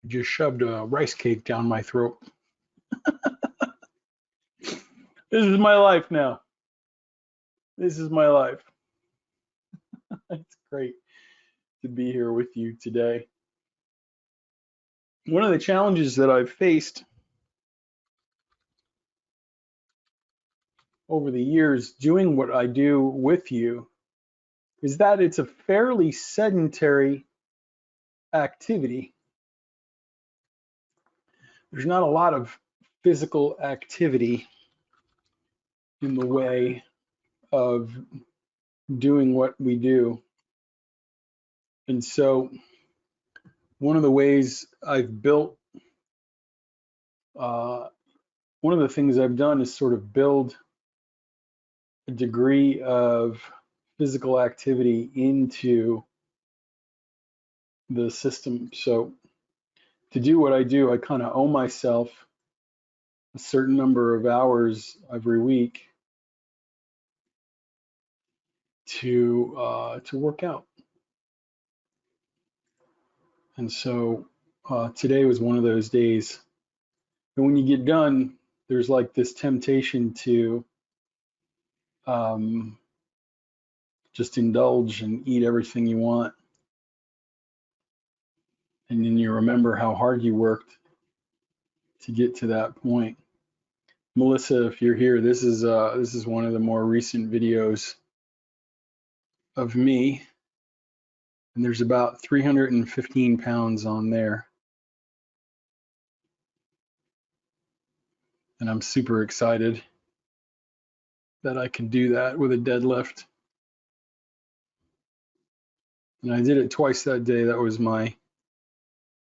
Just shoved a rice cake down my throat. This is my life now. This is my life. It's great to be here with you today. One of the challenges that I've faced over the years doing what I do with you is that it's a fairly sedentary activity. There's not a lot of physical activity in the way of doing what we do. And so one of the ways I've built, one of the things I've done is sort of build a degree of physical activity into the system. So to do what I do, I kind of owe myself a certain number of hours every week to work out. And so today was one of those days. And when you get done, there's like this temptation to just indulge and eat everything you want. And then you remember how hard you worked to get to that point. Melissa, if you're here, this is one of the more recent videos of me. And there's about 315 pounds on there. And I'm super excited that I can do that with a deadlift. And I did it twice that day. That was my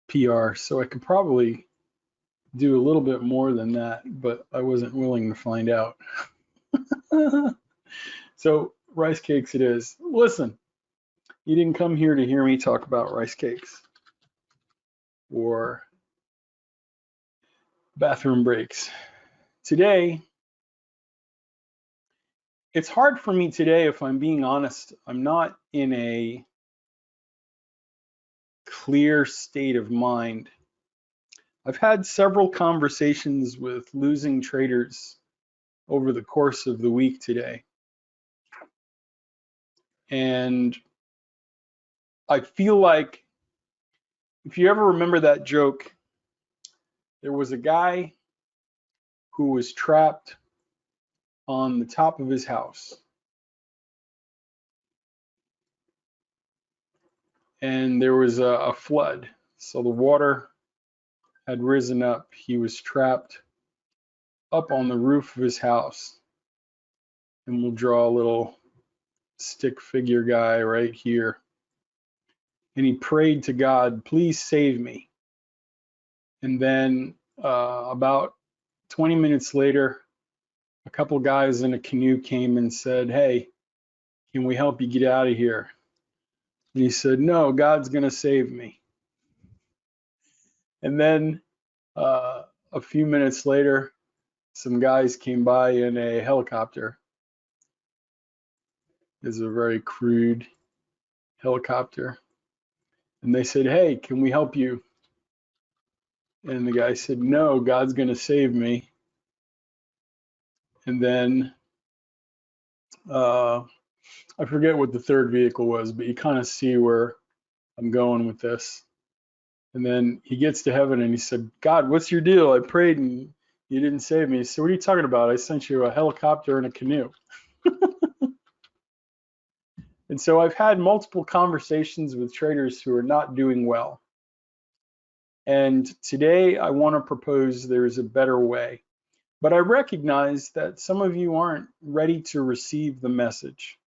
PR. So I could probably do a little bit more than that, but I wasn't willing to find out. So rice cakes it is. Listen, you didn't come here to hear me talk about rice cakes or bathroom breaks. Today, it's hard for me today, if I'm being honest. I'm not in a clear state of mind. I've had several conversations with losing traders over the course of the week today. And I feel like, if you ever remember that joke, there was a guy who was trapped on the top of his house. And there was a flood. So the water had risen up. He was trapped up on the roof of his house. And we'll draw a little stick figure guy right here. And he prayed to God, please save me. And then about 20 minutes later, a couple guys in a canoe came and said, hey, can we help you get out of here? And he said, no, God's going to save me. And then a few minutes later, some guys came by in a helicopter. It's a very crude helicopter. And they said, hey, can we help you? And the guy said, no, God's going to save me. And then I forget what the third vehicle was, but you kind of see where I'm going with this. And then he gets to heaven and he said, God, what's your deal? I prayed and you didn't save me. He said, what are you talking about? I sent you a helicopter and a canoe. And so I've had multiple conversations with traders who are not doing well. And today I want to propose there's a better way. But I recognize that some of you aren't ready to receive the message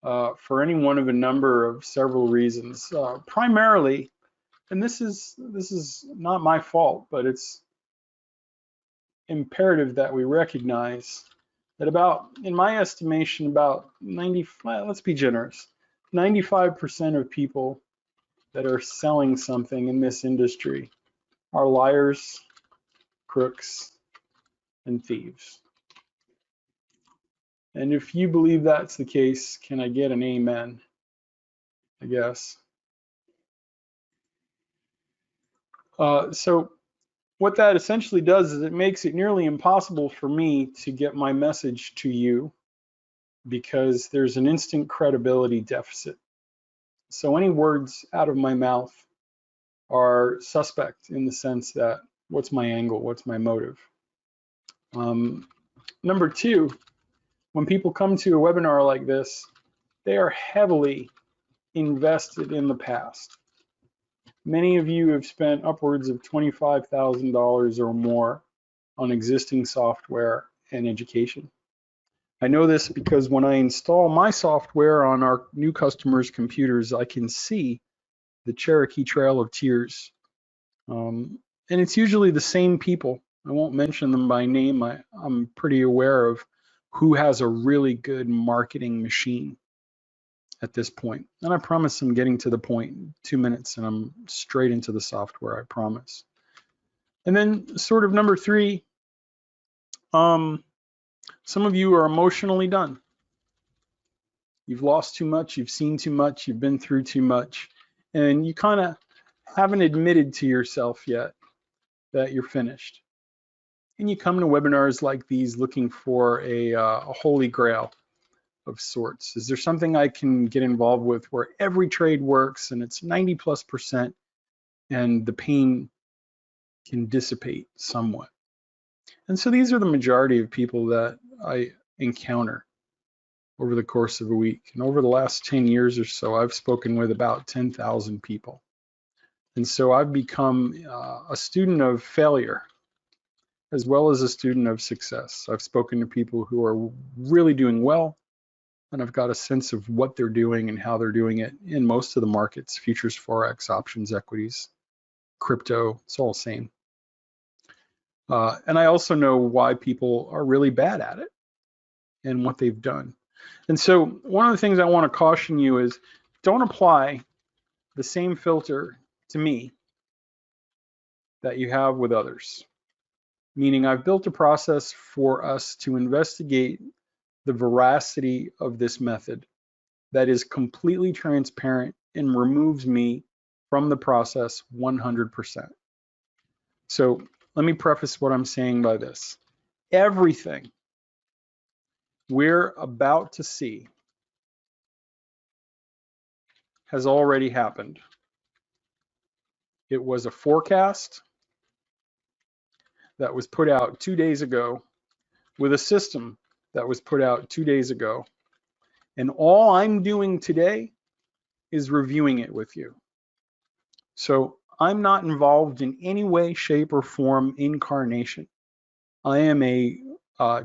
for any one of a number of several reasons. Primarily, and this is not my fault, but it's imperative that we recognize that about, in my estimation, about 95, let's be generous, 95% of people that are selling something in this industry are liars, crooks, and thieves. And if you believe that's the case, can I get an amen? I guess. So what that essentially does is it makes it nearly impossible for me to get my message to you because there's an instant credibility deficit. So any words out of my mouth are suspect in the sense that what's my angle, what's my motive? Number two, when people come to a webinar like this, they are heavily invested in the past. Many of you have spent upwards of $25,000 or more on existing software and education. I know this because when I install my software on our new customers' computers, I can see the Cherokee Trail of Tears. And it's usually the same people. I won't mention them by name. I'm pretty aware of who has a really good marketing machine at this point. And I promise I'm getting to the point in 2 minutes and I'm straight into the software, I promise. And then sort of number three, some of you are emotionally done. You've lost too much, you've seen too much, you've been through too much, and you kind of haven't admitted to yourself yet that you're finished. And you come to webinars like these looking for a holy grail of sorts. Is there something I can get involved with where every trade works and it's 90+% and the pain can dissipate somewhat? And so these are the majority of people that I encounter over the course of a week. And over the last 10 years or so, I've spoken with about 10,000 people. And so I've become a student of failure as well as a student of success. I've spoken to people who are really doing well, and I've got a sense of what they're doing and how they're doing it in most of the markets: futures, forex, options, equities, crypto. It's all the same. And I also know why people are really bad at it and what they've done. And so one of the things I want to caution you is don't apply the same filter to me that you have with others. Meaning I've built a process for us to investigate the veracity of this method that is completely transparent and removes me from the process 100%. So let me preface what I'm saying by this. Everything we're about to see has already happened. It was a forecast that was put out 2 days ago with a system that was put out 2 days ago. And all I'm doing today is reviewing it with you. So I'm not involved in any way, shape, or form incarnation. I am a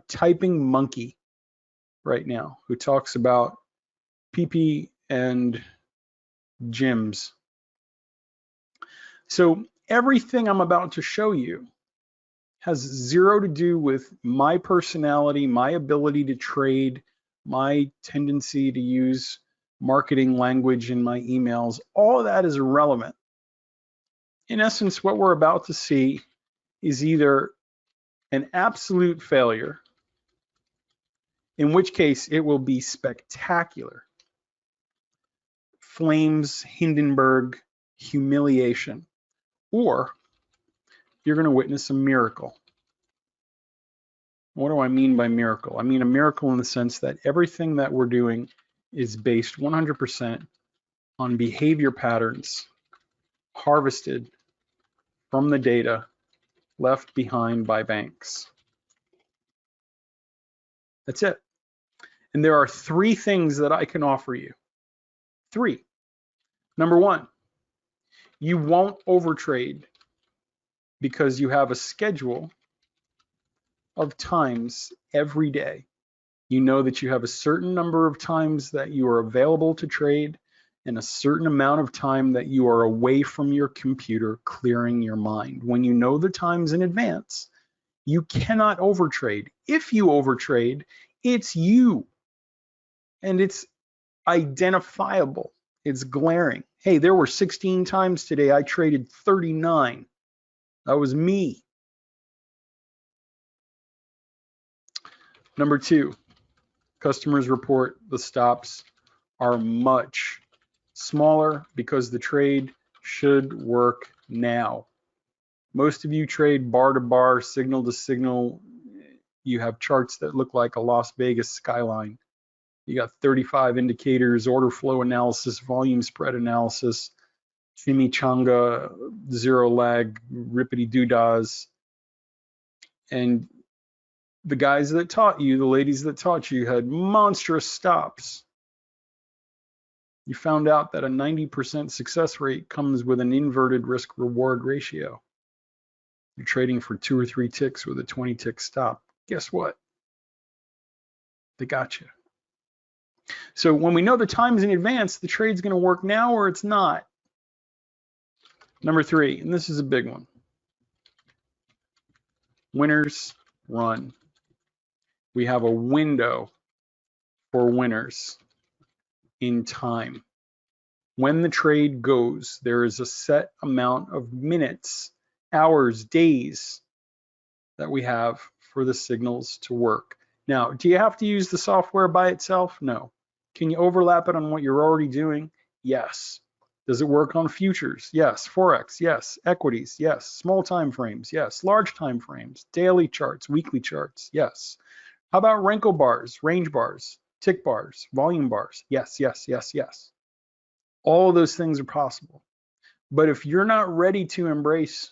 typing monkey right now who talks about PP and gyms. So everything I'm about to show you has zero to do with my personality, my ability to trade, my tendency to use marketing language in my emails. All of that is irrelevant. In essence, what we're about to see is either an absolute failure, in which case it will be spectacular, flames, Hindenburg, humiliation, or you're going to witness a miracle. What do I mean by miracle? I mean a miracle in the sense that everything that we're doing is based 100% on behavior patterns harvested from the data left behind by banks. That's it. And there are three things that I can offer you. Three. Number one, you won't overtrade because you have a schedule of times every day. You know that you have a certain number of times that you are available to trade and a certain amount of time that you are away from your computer clearing your mind. When you know the times in advance, you cannot overtrade. If you overtrade, it's you. And it's identifiable. It's glaring. Hey, there were 16 times today I traded 39. That was me. Number two, customers report the stops are much smaller because the trade should work now. Most of you trade bar to bar, signal to signal. You have charts that look like a Las Vegas skyline. You got 35 indicators, order flow analysis, volume spread analysis, chimichanga, zero lag, rippity doodahs. And the guys that taught you, the ladies that taught you, had monstrous stops. You found out that a 90% success rate comes with an inverted risk reward ratio. You're trading for 2 or 3 ticks with a 20 tick stop. Guess what? They got you. So when we know the times in advance, the trade's going to work now or it's not. Number 3, and this is a big one. Winners run. We have a window for winners in time. When the trade goes, there is a set amount of minutes, hours, days that we have for the signals to work. Now, do you have to use the software by itself? No. Can you overlap it on what you're already doing? Yes. Does it work on futures? Yes. Forex? Yes. Equities? Yes. Small time frames? Yes. Large time frames? Daily charts? Weekly charts? Yes. How about Renko bars, range bars, tick bars, volume bars? Yes, yes, yes, yes. All of those things are possible. But if you're not ready to embrace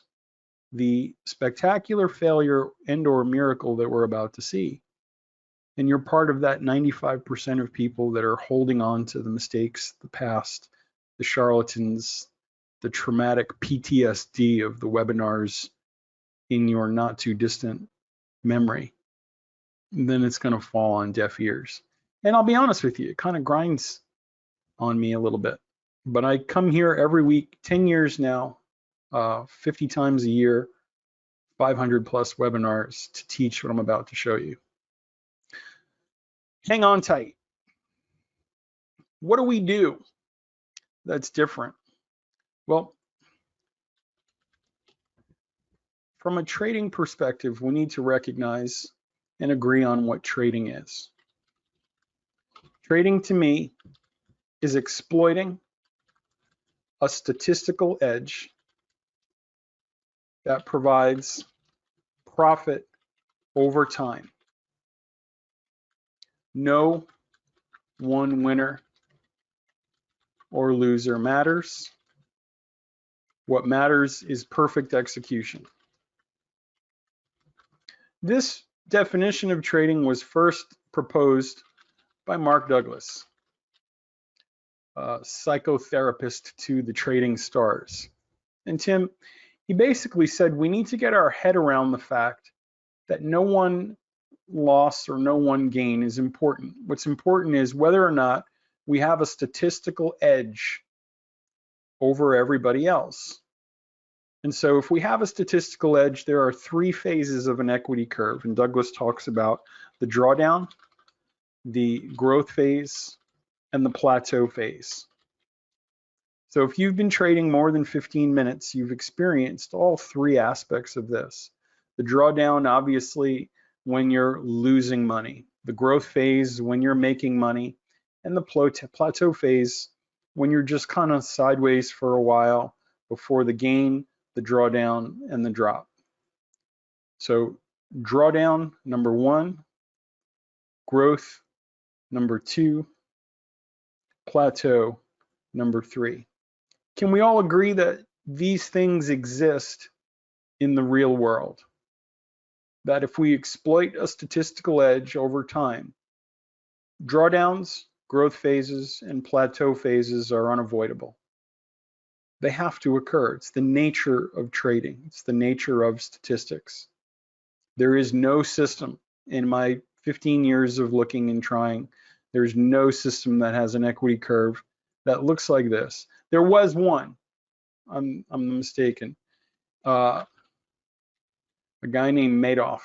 the spectacular failure and or miracle that we're about to see, and you're part of that 95% of people that are holding on to the mistakes, the past, the charlatans, the traumatic PTSD of the webinars in your not too distant memory, then it's going to fall on deaf ears. And I'll be honest with you, it kind of grinds on me a little bit. But I come here every week, 10 years now, 50 times a year, 500 plus webinars to teach what I'm about to show you. Hang on tight. What do we do that's different? Well, from a trading perspective, we need to recognize and agree on what trading is. Trading to me is exploiting a statistical edge that provides profit over time. No one winner or loser matters. What matters is perfect execution. This definition of trading was first proposed by Mark Douglas, a psychotherapist to the trading stars. And Tim, he basically said we need to get our head around the fact that no one loss or no one gain is important. What's important is whether or not we have a statistical edge over everybody else. And so if we have a statistical edge, there are 3 phases of an equity curve. And Douglas talks about the drawdown, the growth phase, and the plateau phase. So if you've been trading more than 15 minutes, you've experienced all 3 aspects of this. The drawdown, obviously, when you're losing money. The growth phase, when you're making money. And the plateau phase, when you're just kind of sideways for a while before the gain, the drawdown, and the drop. So drawdown, number 1. Growth, number 2. Plateau, number 3. Can we all agree that these things exist in the real world? That if we exploit a statistical edge over time, drawdowns, growth phases, and plateau phases are unavoidable. They have to occur. It's the nature of trading. It's the nature of statistics. There is no system in my 15 years of looking and trying. There's no system that has an equity curve that looks like this. There was one. I'm mistaken. A guy named Madoff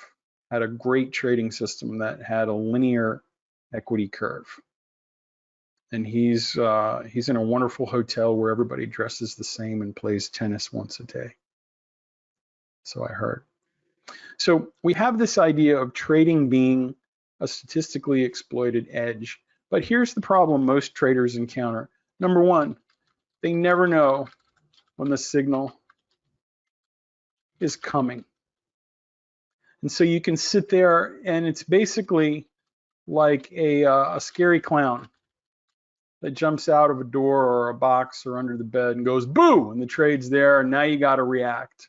had a great trading system that had a linear equity curve. And he's in a wonderful hotel where everybody dresses the same and plays tennis once a day. So I heard. So we have this idea of trading being a statistically exploited edge. But here's the problem most traders encounter. Number 1, they never know when the signal is coming. And so you can sit there, and it's basically like a scary clown that jumps out of a door or a box or under the bed and goes boo, and the trade's there, and now you got to react,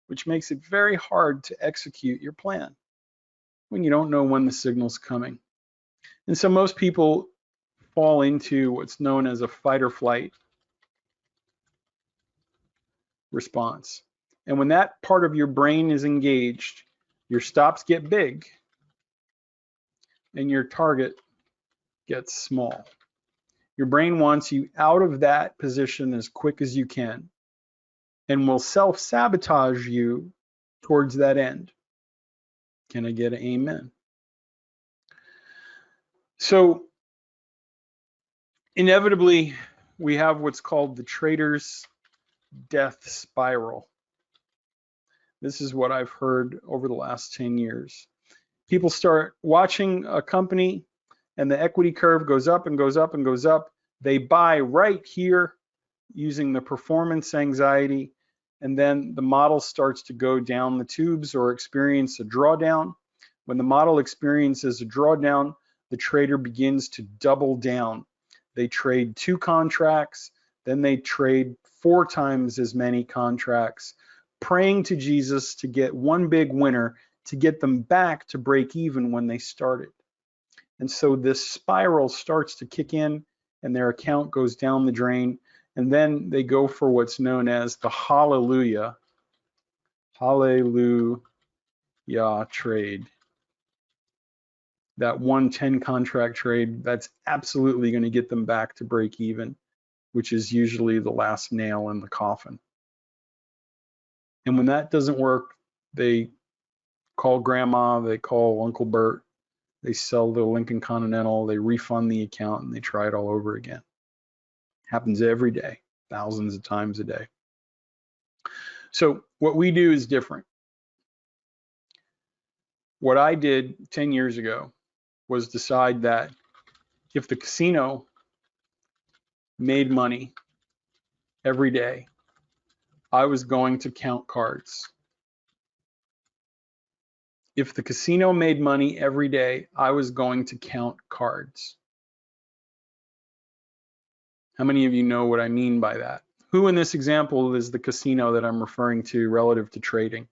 which makes it very hard to execute your plan when you don't know when the signal's coming. And so most people fall into what's known as a fight or flight response. And when that part of your brain is engaged, your stops get big and your target gets small. Your brain wants you out of that position as quick as you can and will self-sabotage you towards that end. Can I get an amen? So inevitably, we have what's called the trader's death spiral. This is what I've heard over the last 10 years. People start watching a company and the equity curve goes up and goes up and goes up. They buy right here using the performance anxiety, and then the model starts to go down the tubes or experience a drawdown. When the model experiences a drawdown, the trader begins to double down. They trade 2 contracts, then they trade 4 times as many contracts, praying to Jesus to get one big winner to get them back to break even when they started. And so this spiral starts to kick in and their account goes down the drain, and then they go for what's known as the hallelujah trade. That 110 contract trade, that's absolutely going to get them back to break even, which is usually the last nail in the coffin. And when that doesn't work, they call grandma, they call Uncle Bert, they sell the Lincoln Continental, they refund the account, and they try it all over again. Happens every day, thousands of times a day. So what we do is different. What I did 10 years ago was decide that if the casino made money every day, I was going to count cards. If the casino made money every day, I was going to count cards. How many of you know what I mean by that? Who in this example is the casino that I'm referring to relative to trading?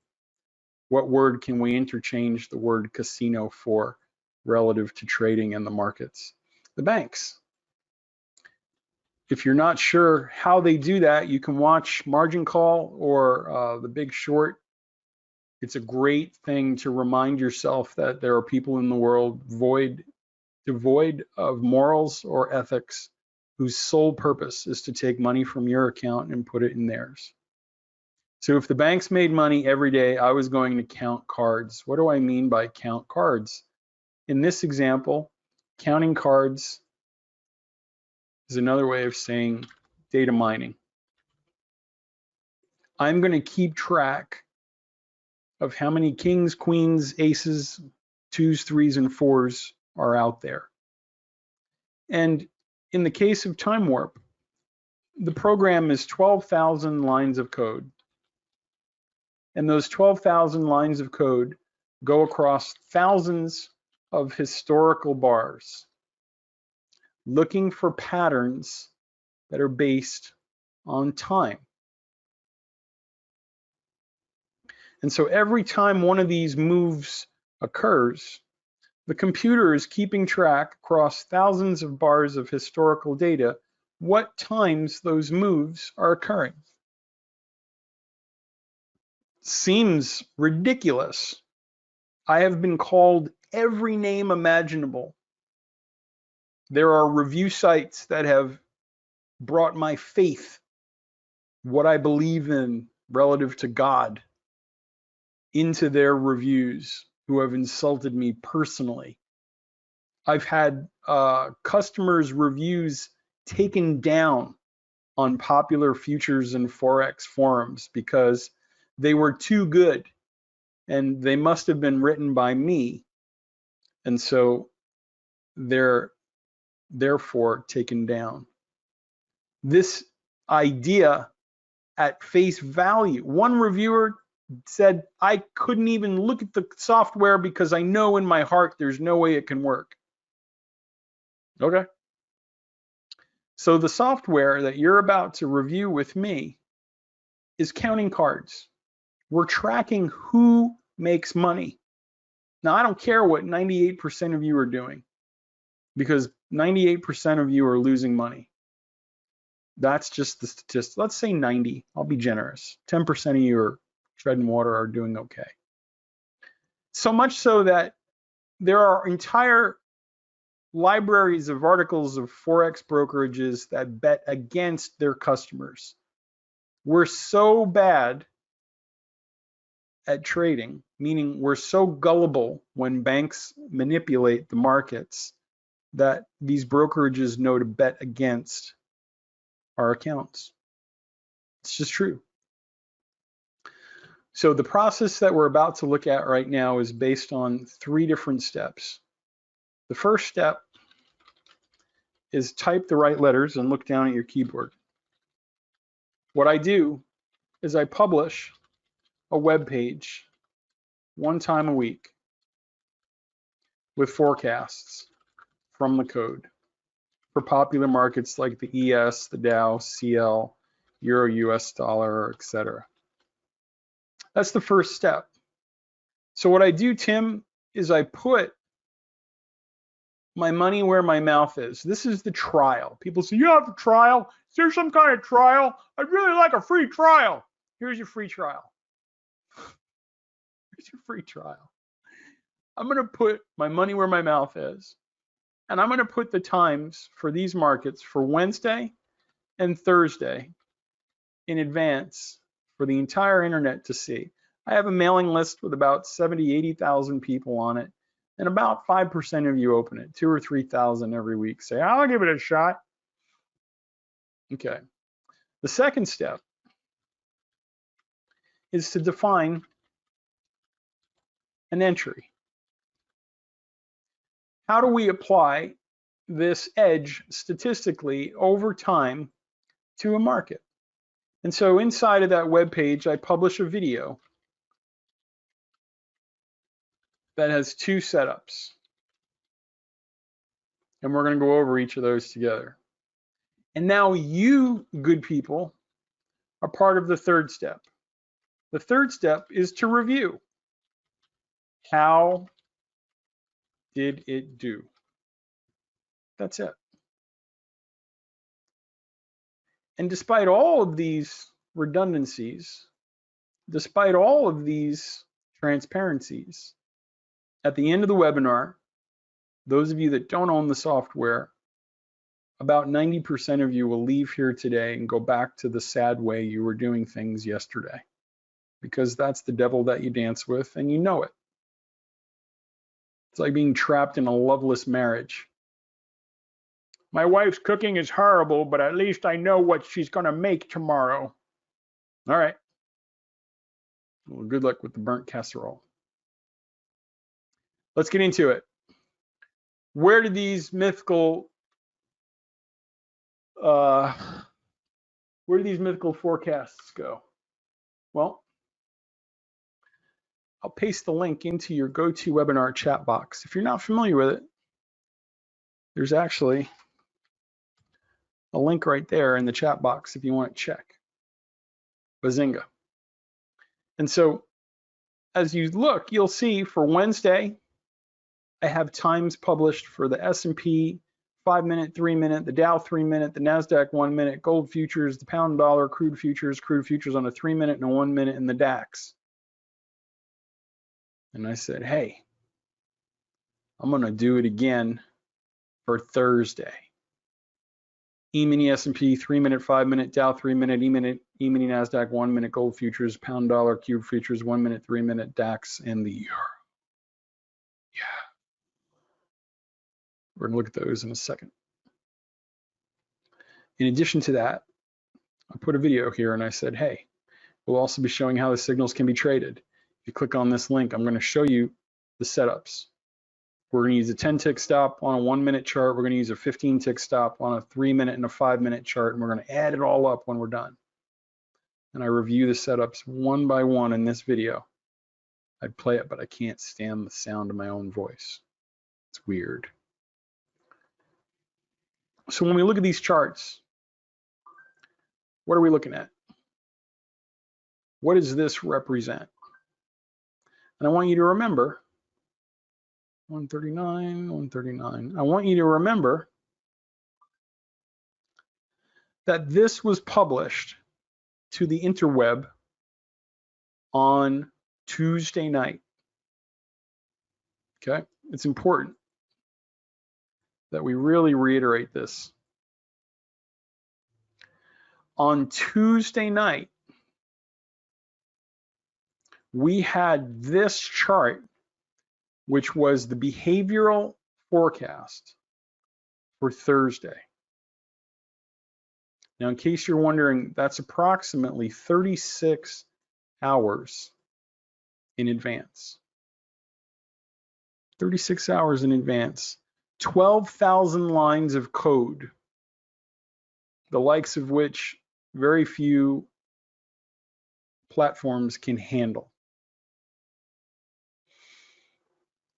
What word can we interchange the word casino for relative to trading in the markets? The banks. If you're not sure how they do that, you can watch Margin Call or The Big Short. It's a great thing to remind yourself that there are people in the world devoid of morals or ethics whose sole purpose is to take money from your account and put it in theirs. So if the banks made money every day, I was going to count cards. What do I mean by count cards? In this example, counting cards is another way of saying data mining. I'm going to keep track of how many kings, queens, aces, 2s, 3s, and 4s are out there. And in the case of Time Warp, the program is 12,000 lines of code. And those 12,000 lines of code go across thousands of historical bars, looking for patterns that are based on time. And so every time one of these moves occurs, the computer is keeping track across thousands of bars of historical data what times those moves are occurring. Seems ridiculous. I have been called every name imaginable. There are review sites that have brought my faith, what I believe in relative to God, into their reviews, who have insulted me personally. I've had customers' reviews taken down on popular futures and forex forums because they were too good and they must have been written by me, and so they're therefore taken down. This idea at face value, one reviewer said I couldn't even look at the software because I know in my heart there's no way it can work. Okay. So the software that you're about to review with me is counting cards. We're tracking who makes money. Now, I don't care what 98% of you are doing, because 98% of you are losing money. That's just the statistic. Let's say 90. I'll be generous. 10% of you are treading water, are doing okay. So much so that there are entire libraries of articles of forex brokerages that bet against their customers. We're so bad at trading, meaning we're so gullible when banks manipulate the markets, that these brokerages know to bet against our accounts. It's just true. So the process that we're about to look at right now is based on 3 different steps. The first step is type the right letters and look down at your keyboard. What I do is I publish a web page 1 time a week with forecasts from the code for popular markets like the ES, the Dow, CL, Euro, US dollar, etc. That's the first step. So what I do, Tim, is I put my money where my mouth is. This is the trial. People say, you have a trial? Is there some kind of trial? I'd really like a free trial. Here's your free trial. Here's your free trial. I'm going to put my money where my mouth is, and I'm going to put the times for these markets for Wednesday and Thursday in advance for the entire internet to see. I have a mailing list with about 70, 80,000 people on it, and about 5% of you open it, 2,000 or 3,000 every week. Say, I'll give it a shot. Okay. The second step is to define an entry. How do we apply this edge statistically over time to a market? And so inside of that web page, I publish a video that has 2 setups. And we're going to go over each of those together. And now you, good people, are part of the third step. The third step is to review. How did it do? That's it. And despite all of these redundancies, despite all of these transparencies, at the end of the webinar, those of you that don't own the software, about 90% of you will leave here today and go back to the sad way you were doing things yesterday, because that's the devil that you dance with and you know it. It's like being trapped in a loveless marriage. My wife's cooking is horrible, but at least I know what she's going to make tomorrow. All right. Well, good luck with the burnt casserole. Let's get into it. Where did these mythical forecasts go? Well, I'll paste the link into your GoToWebinar chat box. If you're not familiar with it, there's actually a link right there in the chat box if you want to check. Bazinga. And so as you look, you'll see for Wednesday, I have times published for the S&P 5-minute, 3-minute, the Dow 3-minute, the NASDAQ 1-minute, gold futures, the pound dollar, crude futures on a 3-minute and a 1-minute, and the DAX. And I said, hey, I'm going to do it again for Thursday. E-mini S&P 3-minute, 5-minute, Dow 3-minute, E-mini NASDAQ 1-minute, gold futures, pound dollar, cube futures, 1-minute, 3-minute, DAX, and the euro. Yeah. We're going to look at those in a second. In addition to that, I put a video here and I said, hey, we'll also be showing how the signals can be traded. If you click on this link, I'm going to show you the setups. We're going to use a 10-tick stop on a 1-minute chart. We're going to use a 15-tick stop on a 3-minute and a 5-minute chart, and we're going to add it all up when we're done. and I review the setups one by one in this video, I'd play it, but I can't stand the sound of my own voice. It's weird. So when we look at these charts, what are we looking at? What does this represent? And I want you to remember 139, 139. I want you to remember that this was published to the interweb on Tuesday night. Okay, it's important that we really reiterate this. On Tuesday night, we had this chart, which was the behavioral forecast for Thursday. Now, in case you're wondering, that's approximately 36 hours in advance. 36 hours in advance. 12,000 lines of code, the likes of which very few platforms can handle.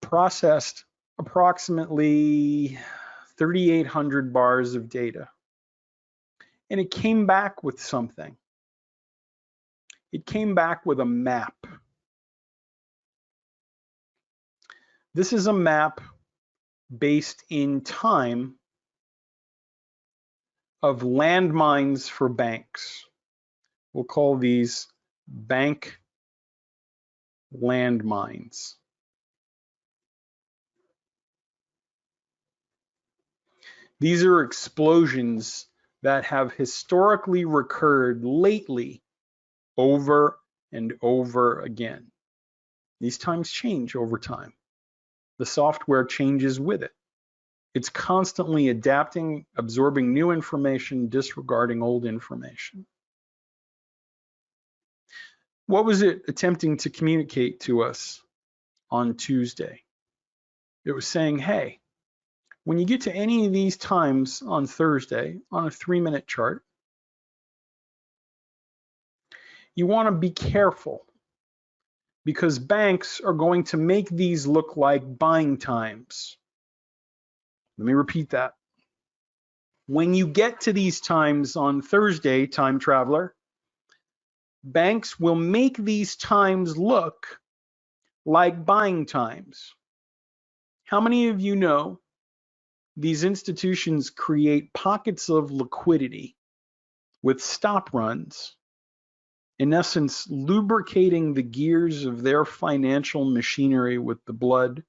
Processed approximately 3,800 bars of data. And it came back with something. It came back with a map. This is a map based in time of landmines for banks. We'll call these bank landmines. These are explosions that have historically recurred lately over and over again. These times change over time. The software changes with it. It's constantly adapting, absorbing new information, disregarding old information. What was it attempting to communicate to us on Tuesday? It was saying, hey, when you get to any of these times on Thursday on a 3-minute chart, you want to be careful because banks are going to make these look like buying times. Let me repeat that. When you get to these times on Thursday, time traveler, banks will make these times look like buying times. How many of you know these institutions create pockets of liquidity with stop runs, in essence, lubricating the gears of their financial machinery with the blood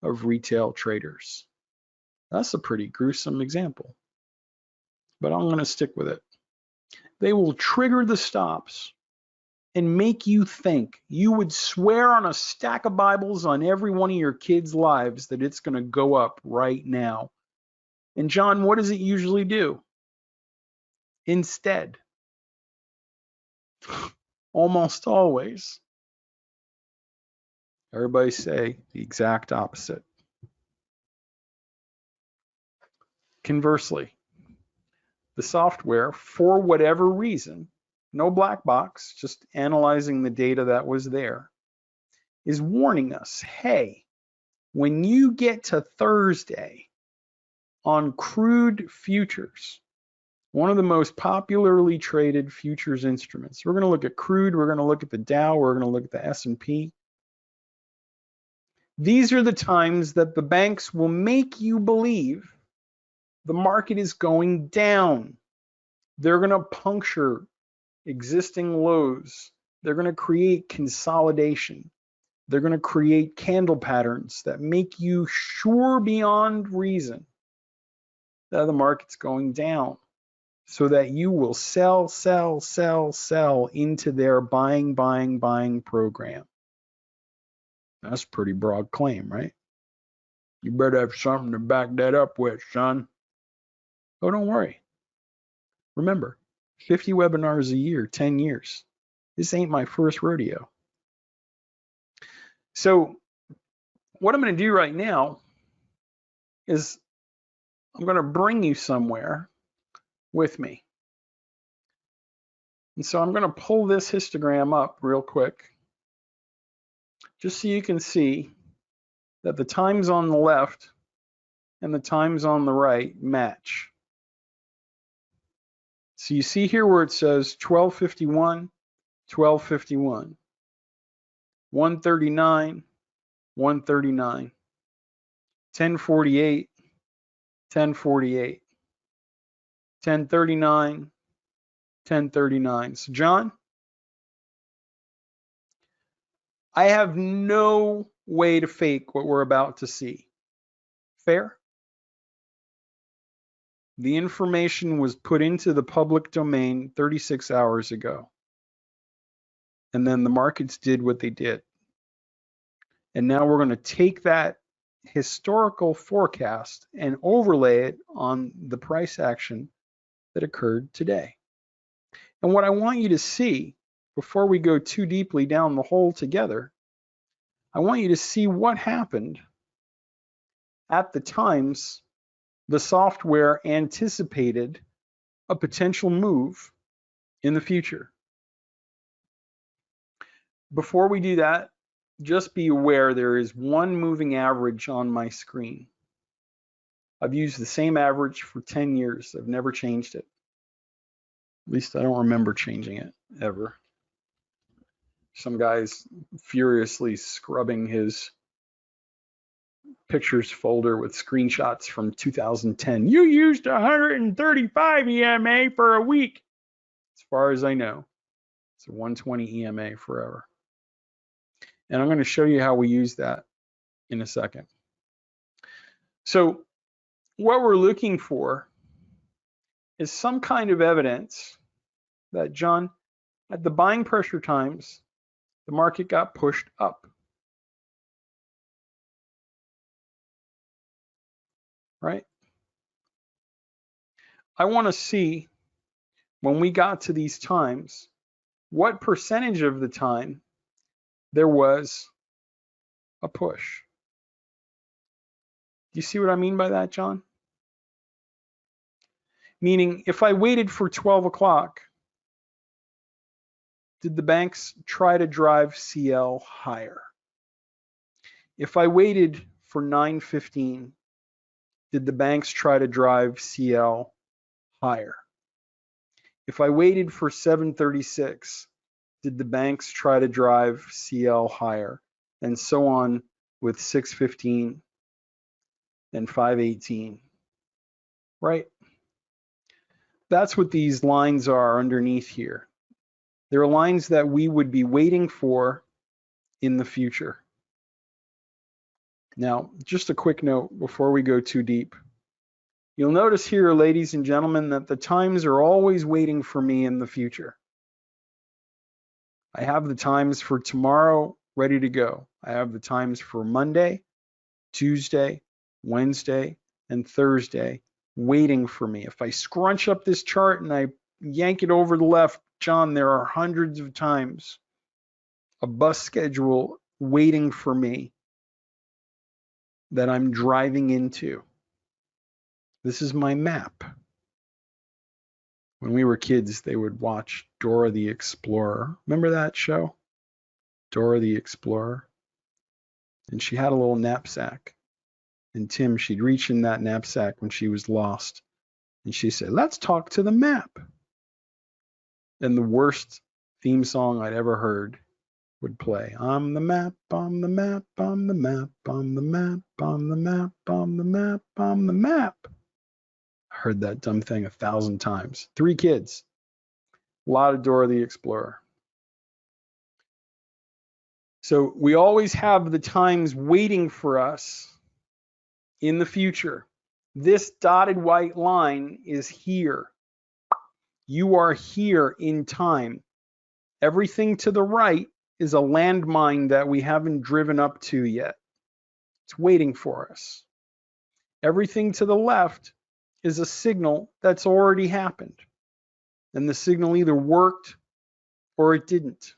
of retail traders? That's a pretty gruesome example, but I'm going to stick with it. They will trigger the stops and make you think. You would swear on a stack of Bibles on every one of your kids' lives that it's going to go up right now. And John, what does it usually do? Instead, almost always, everybody say the exact opposite. Conversely, the software, for whatever reason, no black box, just analyzing the data that was there, is warning us, hey, when you get to Thursday on crude futures, one of the most popularly traded futures instruments, we're going to look at crude, we're going to look at the Dow, we're going to look at the S&P. These are the times that the banks will make you believe the market is going down. They're going to puncture existing lows. They're going to create consolidation. They're going to create candle patterns that make you sure beyond reason that the market's going down, so that you will sell, sell, sell, sell into their buying program. That's a pretty broad claim, right? You better have something to back that up with, son. Oh, don't worry. Remember, 50 webinars a year, 10 years. This ain't my first rodeo. So what I'm going to do right now is I'm going to bring you somewhere with me. And so I'm going to pull this histogram up real quick, just so you can see that the times on the left and the times on the right match. So you see here where it says 1251, 1251, 139, 139, 1048, 1048, 1039, 1039. So John, I have no way to fake what we're about to see. Fair? The information was put into the public domain 36 hours ago. And then the markets did what they did. And now we're going to take that historical forecast and overlay it on the price action that occurred today. And what I want you to see, before we go too deeply down the hole together, I want you to see what happened at the times the software anticipated a potential move in the future. Before we do that, just be aware there is one moving average on my screen. I've used the same average for 10 years. I've never changed it. At least I don't remember changing it ever. Some guy's furiously scrubbing his pictures folder with screenshots from 2010. You used 135 EMA for a week. As far as I know, it's a 120 EMA forever. And I'm going to show you how we use that in a second. So what we're looking for is some kind of evidence that, John, at the buying pressure times, the market got pushed up. Right? I want to see, when we got to these times, what percentage of the time there was a push. Do you see what I mean by that, John? Meaning, if I waited for 12 o'clock, did the banks try to drive CL higher? If I waited for 9:15, did the banks try to drive CL higher? If I waited for 7:36, did the banks try to drive CL higher? And so on with 6:15 and 5:18, right? That's what these lines are underneath here. They're lines that we would be waiting for in the future. Now, just a quick note before we go too deep. You'll notice here, ladies and gentlemen, that the times are always waiting for me in the future. I have the times for tomorrow ready to go. I have the times for Monday, Tuesday, Wednesday, and Thursday waiting for me. If I scrunch up this chart and I yank it over the left, John, there are hundreds of times a bus schedule waiting for me that I'm driving into. This is my map. When we were kids, they would watch Dora the Explorer. Remember that show? Dora the Explorer. And she had a little knapsack. And Tim, she'd reach in that knapsack when she was lost. And she said, let's talk to the map. And the worst theme song I'd ever heard would play. I'm the map, I'm the map, I'm the map, I'm the map, I'm the map, I'm the map, I'm the map. I heard that dumb thing 1,000 times. 3 kids. A lot of Dora the Explorer. So we always have the times waiting for us in the future. This dotted white line is here. You are here in time. Everything to the right is a landmine that we haven't driven up to yet. It's waiting for us. Everything to the left is a signal that's already happened. And the signal either worked or it didn't.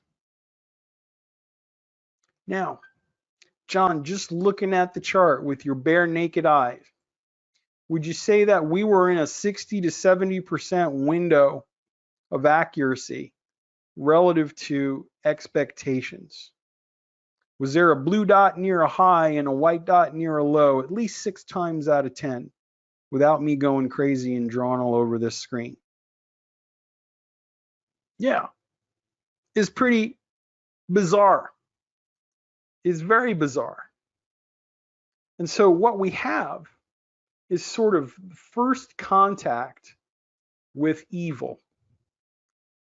Now, John, just looking at the chart with your bare naked eyes, would you say that we were in a 60 to 70% window of accuracy relative to expectations. Was there a blue dot near a high and a white dot near a low at least 6 times out of 10 without me going crazy and drawing all over this screen? Yeah, it's pretty bizarre. It's very bizarre. And so what we have is sort of first contact with evil.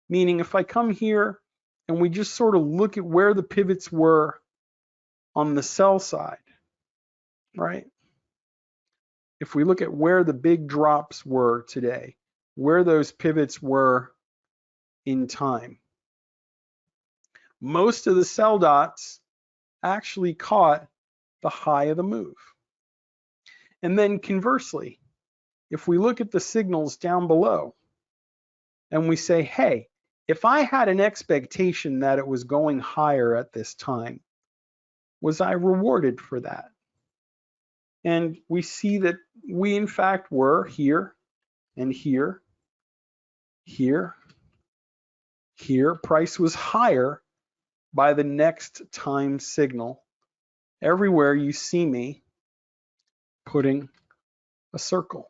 Meaning if I come here and we just sort of look at where the pivots were on the sell side, right? If we look at where the big drops were today, where those pivots were in time, most of the sell dots actually caught the high of the move. And then conversely, if we look at the signals down below and we say, hey, if I had an expectation that it was going higher at this time, was I rewarded for that? And we see that we in fact were here and here, here, here. Price was higher by the next time signal. Everywhere you see me putting a circle.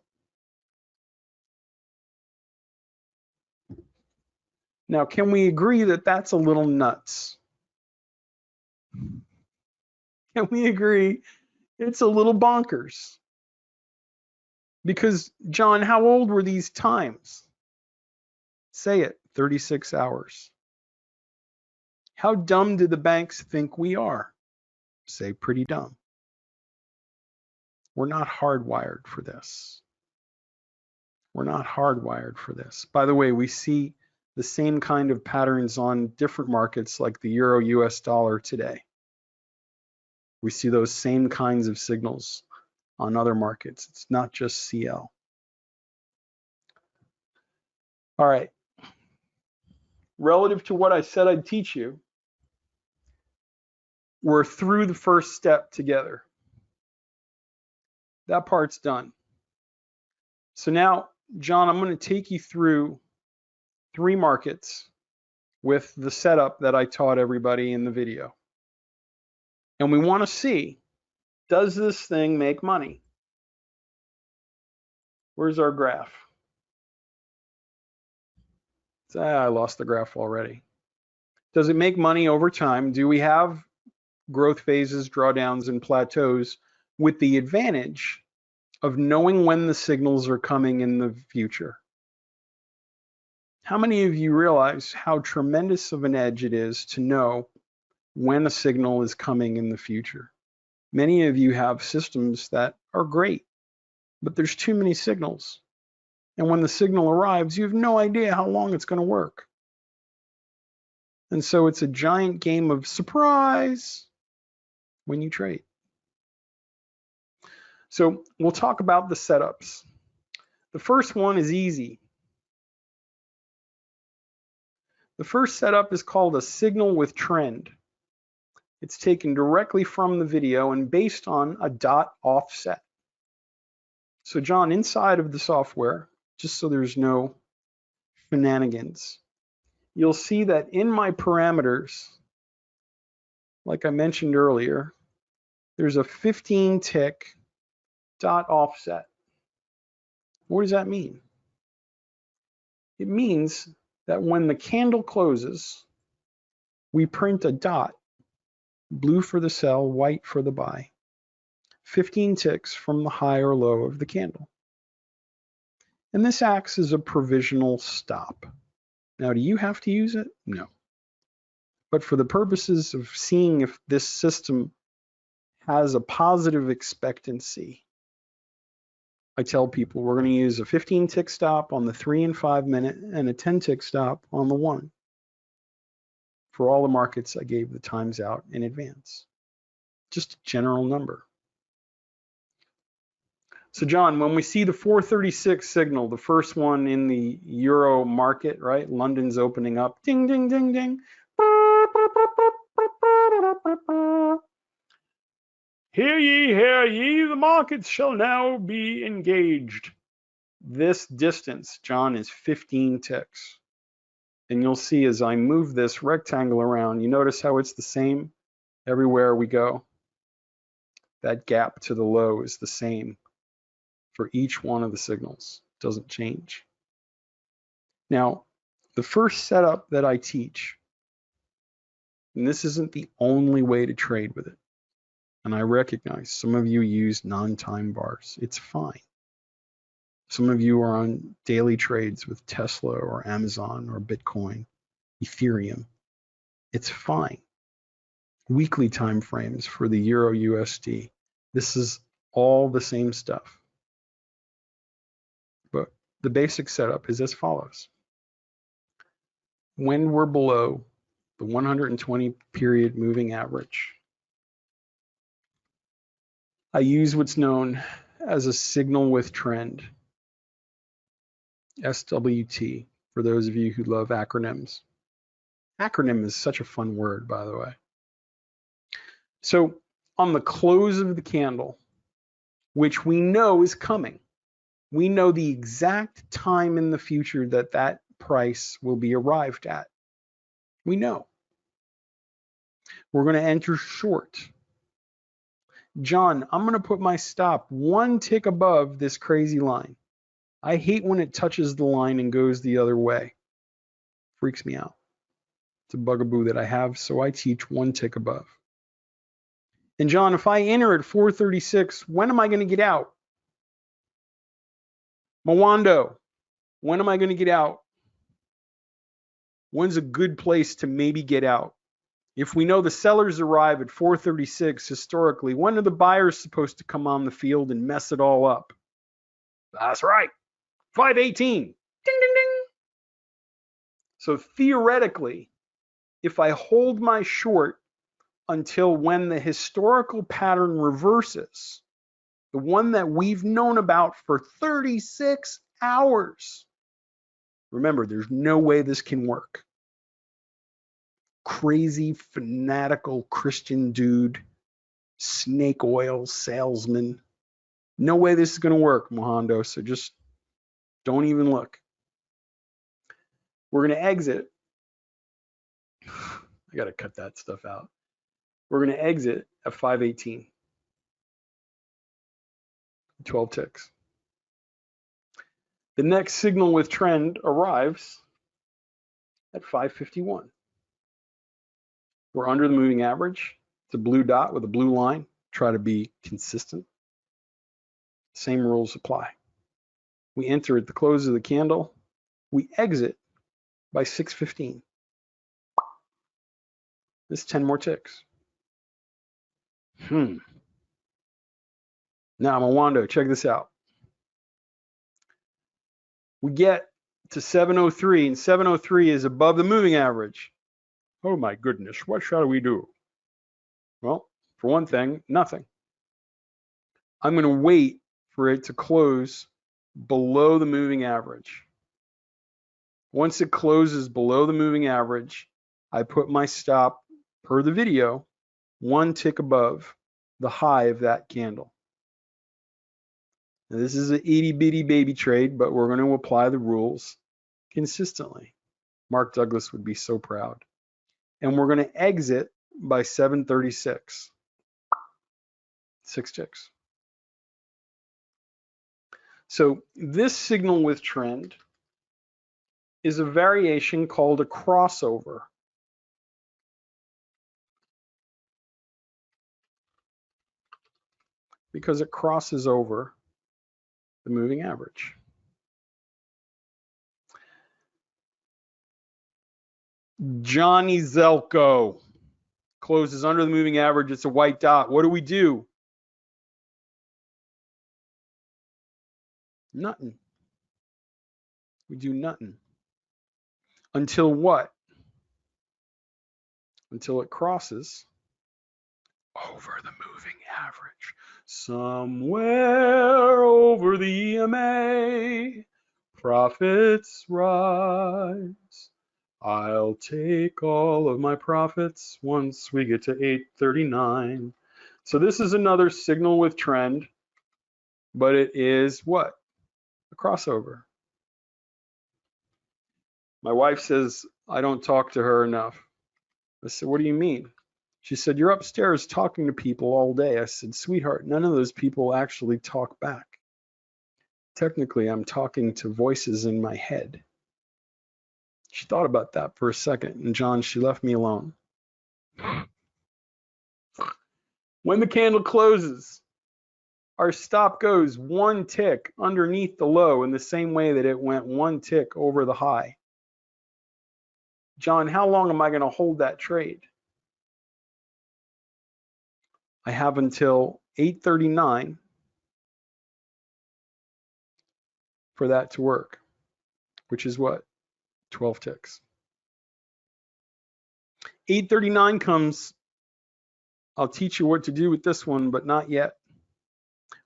Now, can we agree that that's a little nuts? Can we agree it's a little bonkers? Because, John, how old were these times? Say it, 36 hours. How dumb do the banks think we are? Say pretty dumb. We're not hardwired for this. We're not hardwired for this. By the way, we see the same kind of patterns on different markets like the euro US dollar today. We see those same kinds of signals on other markets. It's not just CL. All right. Relative to what I said I'd teach you, we're through the first step together. That part's done. So now, John, I'm going to take you through 3 markets with the setup that I taught everybody in the video. And we want to see, does this thing make money? Where's our graph? I lost the graph already. Does it make money over time? Do we have growth phases, drawdowns, and plateaus with the advantage of knowing when the signals are coming in the future? How many of you realize how tremendous of an edge it is to know when a signal is coming in the future? Many of you have systems that are great, but there's too many signals. And when the signal arrives, you have no idea how long it's going to work. And so it's a giant game of surprise when you trade. So we'll talk about the setups. The first one is easy. The first setup is called a signal with trend. It's taken directly from the video and based on a dot offset. So John, inside of the software, just so there's no shenanigans, you'll see that in my parameters, like I mentioned earlier, there's a 15 tick dot offset. What does that mean? It means that when the candle closes, we print a dot, blue for the sell, white for the buy, 15 ticks from the high or low of the candle. And this acts as a provisional stop. Now, do you have to use it? No. But for the purposes of seeing if this system has a positive expectancy, I tell people we're going to use a 15 tick stop on the 3 and 5 minute and a 10 tick stop on the 1. For all the markets, I gave the times out in advance. Just a general number. So John, when we see the 436 signal, the first one in the euro market, right? London's opening up. Ding, ding, ding, ding. Hear ye, the markets shall now be engaged. This distance, John, is 15 ticks. And you'll see as I move this rectangle around, you notice how it's the same everywhere we go. That gap to the low is the same for each one of the signals. It doesn't change. Now, the first setup that I teach, and this isn't the only way to trade with it, and I recognize some of you use non-time bars. It's fine. Some of you are on daily trades with Tesla or Amazon or Bitcoin, Ethereum. It's fine. Weekly time frames for the Euro USD. This is all the same stuff. But the basic setup is as follows. When we're below the 120 period moving average, I use what's known as a signal with trend, SWT, for those of you who love acronyms. Acronym is such a fun word, by the way. So on the close of the candle, which we know is coming, we know the exact time in the future that that price will be arrived at. We know. We're going to enter short. John, I'm going to put my stop one tick above this crazy line. I hate when it touches the line and goes the other way. Freaks me out. It's a bugaboo that I have, so I teach one tick above. And John, if I enter at 436, when am I going to get out? Mwando, when am I going to get out? When's a good place to maybe get out? If we know the sellers arrive at 436 historically, when are the buyers supposed to come on the field and mess it all up? That's right, 518. Ding, ding, ding. So theoretically, if I hold my short until when the historical pattern reverses, the one that we've known about for 36 hours, remember, there's no way this can work. Crazy, fanatical Christian dude, snake oil salesman. No way this is going to work, Mohando, so just don't even look. We're going to exit. I got to cut that stuff out. We're going to exit at 518. 12 ticks. The next signal with trend arrives at 551. We're under the moving average. It's a blue dot with a blue line. Try to be consistent. Same rules apply. We enter at the close of the candle. We exit by 6:15. This is 10 more ticks. Now, Mwando, check this out. We get to 703, and 703 is above the moving average. Oh my goodness, what shall we do? Well, for one thing, nothing. I'm going to wait for it to close below the moving average. Once it closes below the moving average, I put my stop, per the video, one tick above the high of that candle. Now, this is an itty bitty baby trade, but we're going to apply the rules consistently. Mark Douglas would be so proud. And we're going to exit by 736. 6 ticks. So this signal with trend is a variation called a crossover. Because it crosses over the moving average. Johnny Zelko closes under the moving average. It's a white dot. What do? Nothing. We do nothing. Until what? Until it crosses over the moving average. Somewhere over the EMA, profits rise. I'll take all of my profits once we get to 839. So this is another signal with trend, but it is what? A crossover. My wife says I don't talk to her enough. I said, what do you mean? She said, you're upstairs talking to people all day. I said, sweetheart, none of those people actually talk back. Technically, I'm talking to voices in my head. She thought about that for a second, and John, she left me alone. When the candle closes, our stop goes one tick underneath the low in the same way that it went one tick over the high. John, how long am I going to hold that trade? I have until 8:39 for that to work, which is what? 12 ticks. 8:39 comes, I'll teach you what to do with this one, but not yet.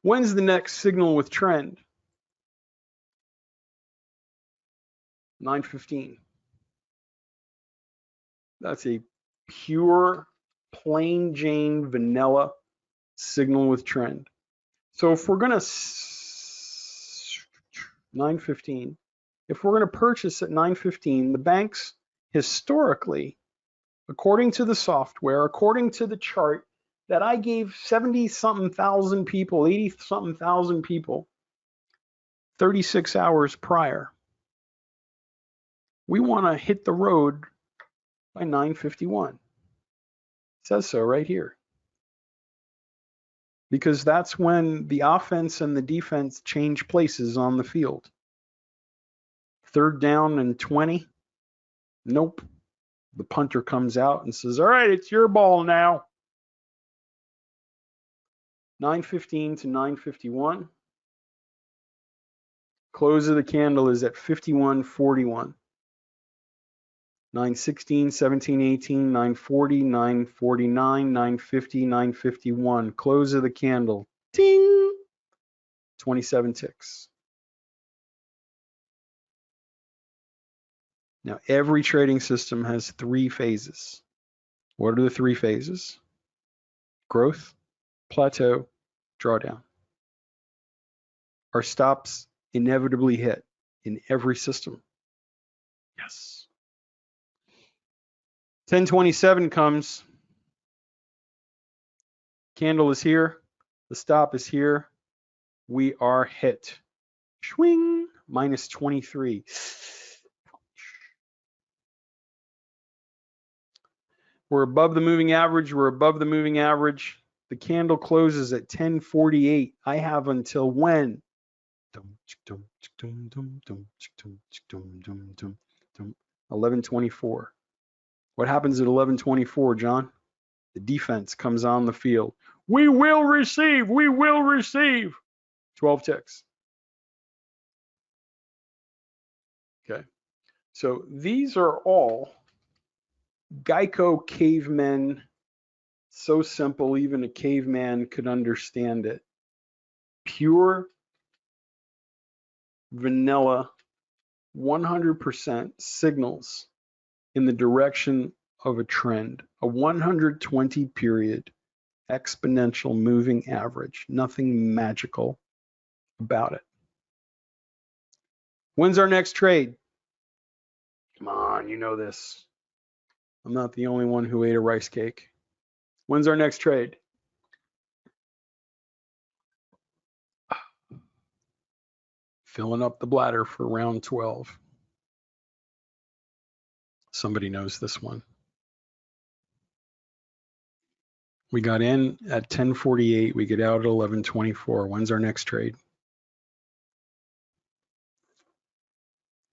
When's the next signal with trend? 9:15. That's a pure, plain Jane, vanilla signal with trend. So if we're going to 9:15, if we're going to purchase at 9:15, the banks historically, according to the software, according to the chart that I gave 70-something thousand people, 80-something thousand people, 36 hours prior, we want to hit the road by 9:51. It says so right here. Because that's when the offense and the defense change places on the field. 3rd down and 20. Nope. The punter comes out and says, all right, it's your ball now. 9:15 to 9:51. Close of the candle is at 51.41. 9:16, 17, 18, 9:40, 9:49, 9:50, 9:51. Close of the candle. Ting! 27 ticks. Now, every trading system has 3 phases. What are the 3 phases? Growth, plateau, drawdown. Our stops inevitably hit in every system. Yes. 10:27 comes. Candle is here. The stop is here. We are hit. Swing. Minus 23. We're above the moving average. We're above the moving average. The candle closes at 10:48. I have until when? 11:24. What happens at 11:24, John? The defense comes on the field. We will receive. We will receive. 12 ticks. Okay. So these are all Geico cavemen. So simple, even a caveman could understand it. Pure vanilla 100% signals in the direction of a trend, a 120 period exponential moving average. Nothing magical about it. When's our next trade? Come on, you know this. I'm not the only one who ate a rice cake. When's our next trade? Filling up the bladder for round 12. Somebody knows this one. We got in at 10:48. We get out at 11:24. When's our next trade?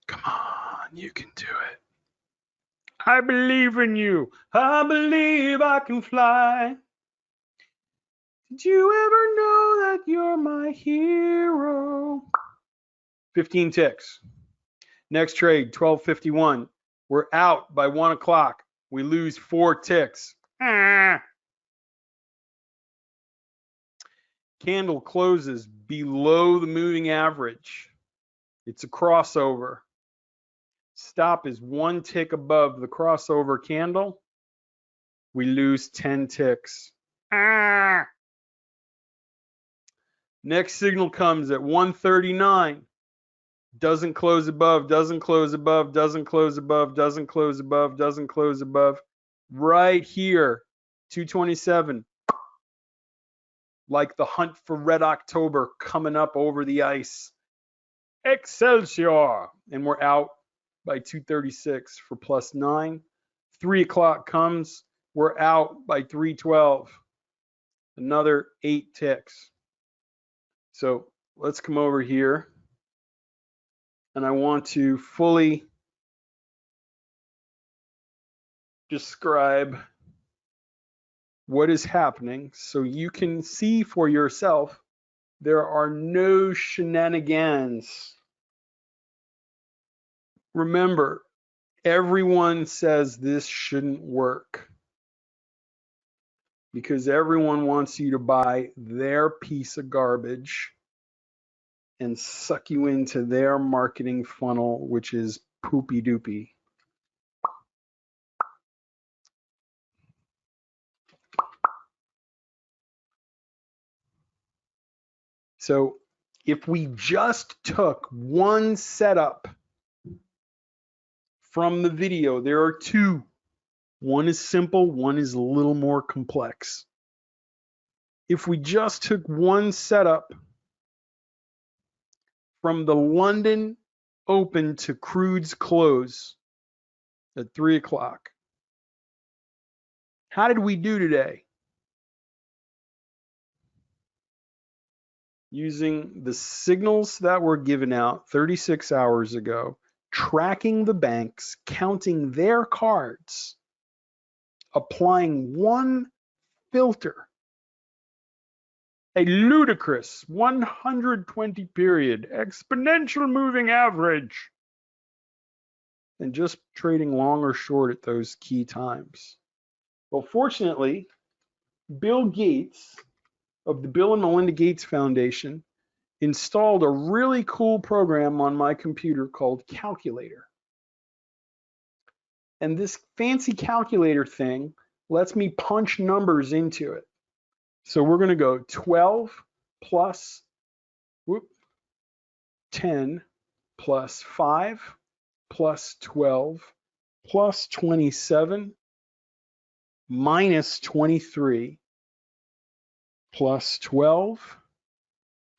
Come on, you can do it. I believe in you. I believe I can fly. Did you ever know that you're my hero? 15 ticks. Next trade, 12:51. We're out by 1 o'clock. We lose 4 ticks. Candle closes below the moving average. It's a crossover. Stop is 1 tick above the crossover candle. We lose 10 ticks. Next signal comes at 1:39. Doesn't close above, doesn't close above, doesn't close above, doesn't close above, doesn't close above. Right here, 227. Like the hunt for Red October coming up over the ice. Excelsior! And we're out by 236 for +9. 3 o'clock comes, we're out by 312. Another 8 ticks. So let's come over here. And I want to fully describe what is happening so you can see for yourself there are no shenanigans. Remember, everyone says this shouldn't work because everyone wants you to buy their piece of garbage and suck you into their marketing funnel, which is poopy doopy. So if we just took one setup from the video, there are two. One is simple, one is a little more complex. If we just took one setup from the London open to crude's close at 3 o'clock, how did we do today? Using the signals that were given out 36 hours ago, tracking the banks, counting their cards, applying one filter, a ludicrous 120 period exponential moving average, and just trading long or short at those key times. Well, fortunately, Bill Gates of the Bill and Melinda Gates Foundation installed a really cool program on my computer called Calculator. And this fancy calculator thing lets me punch numbers into it. So we're going to go 12 plus 10 plus 5 plus 12 plus 27 minus 23 plus 12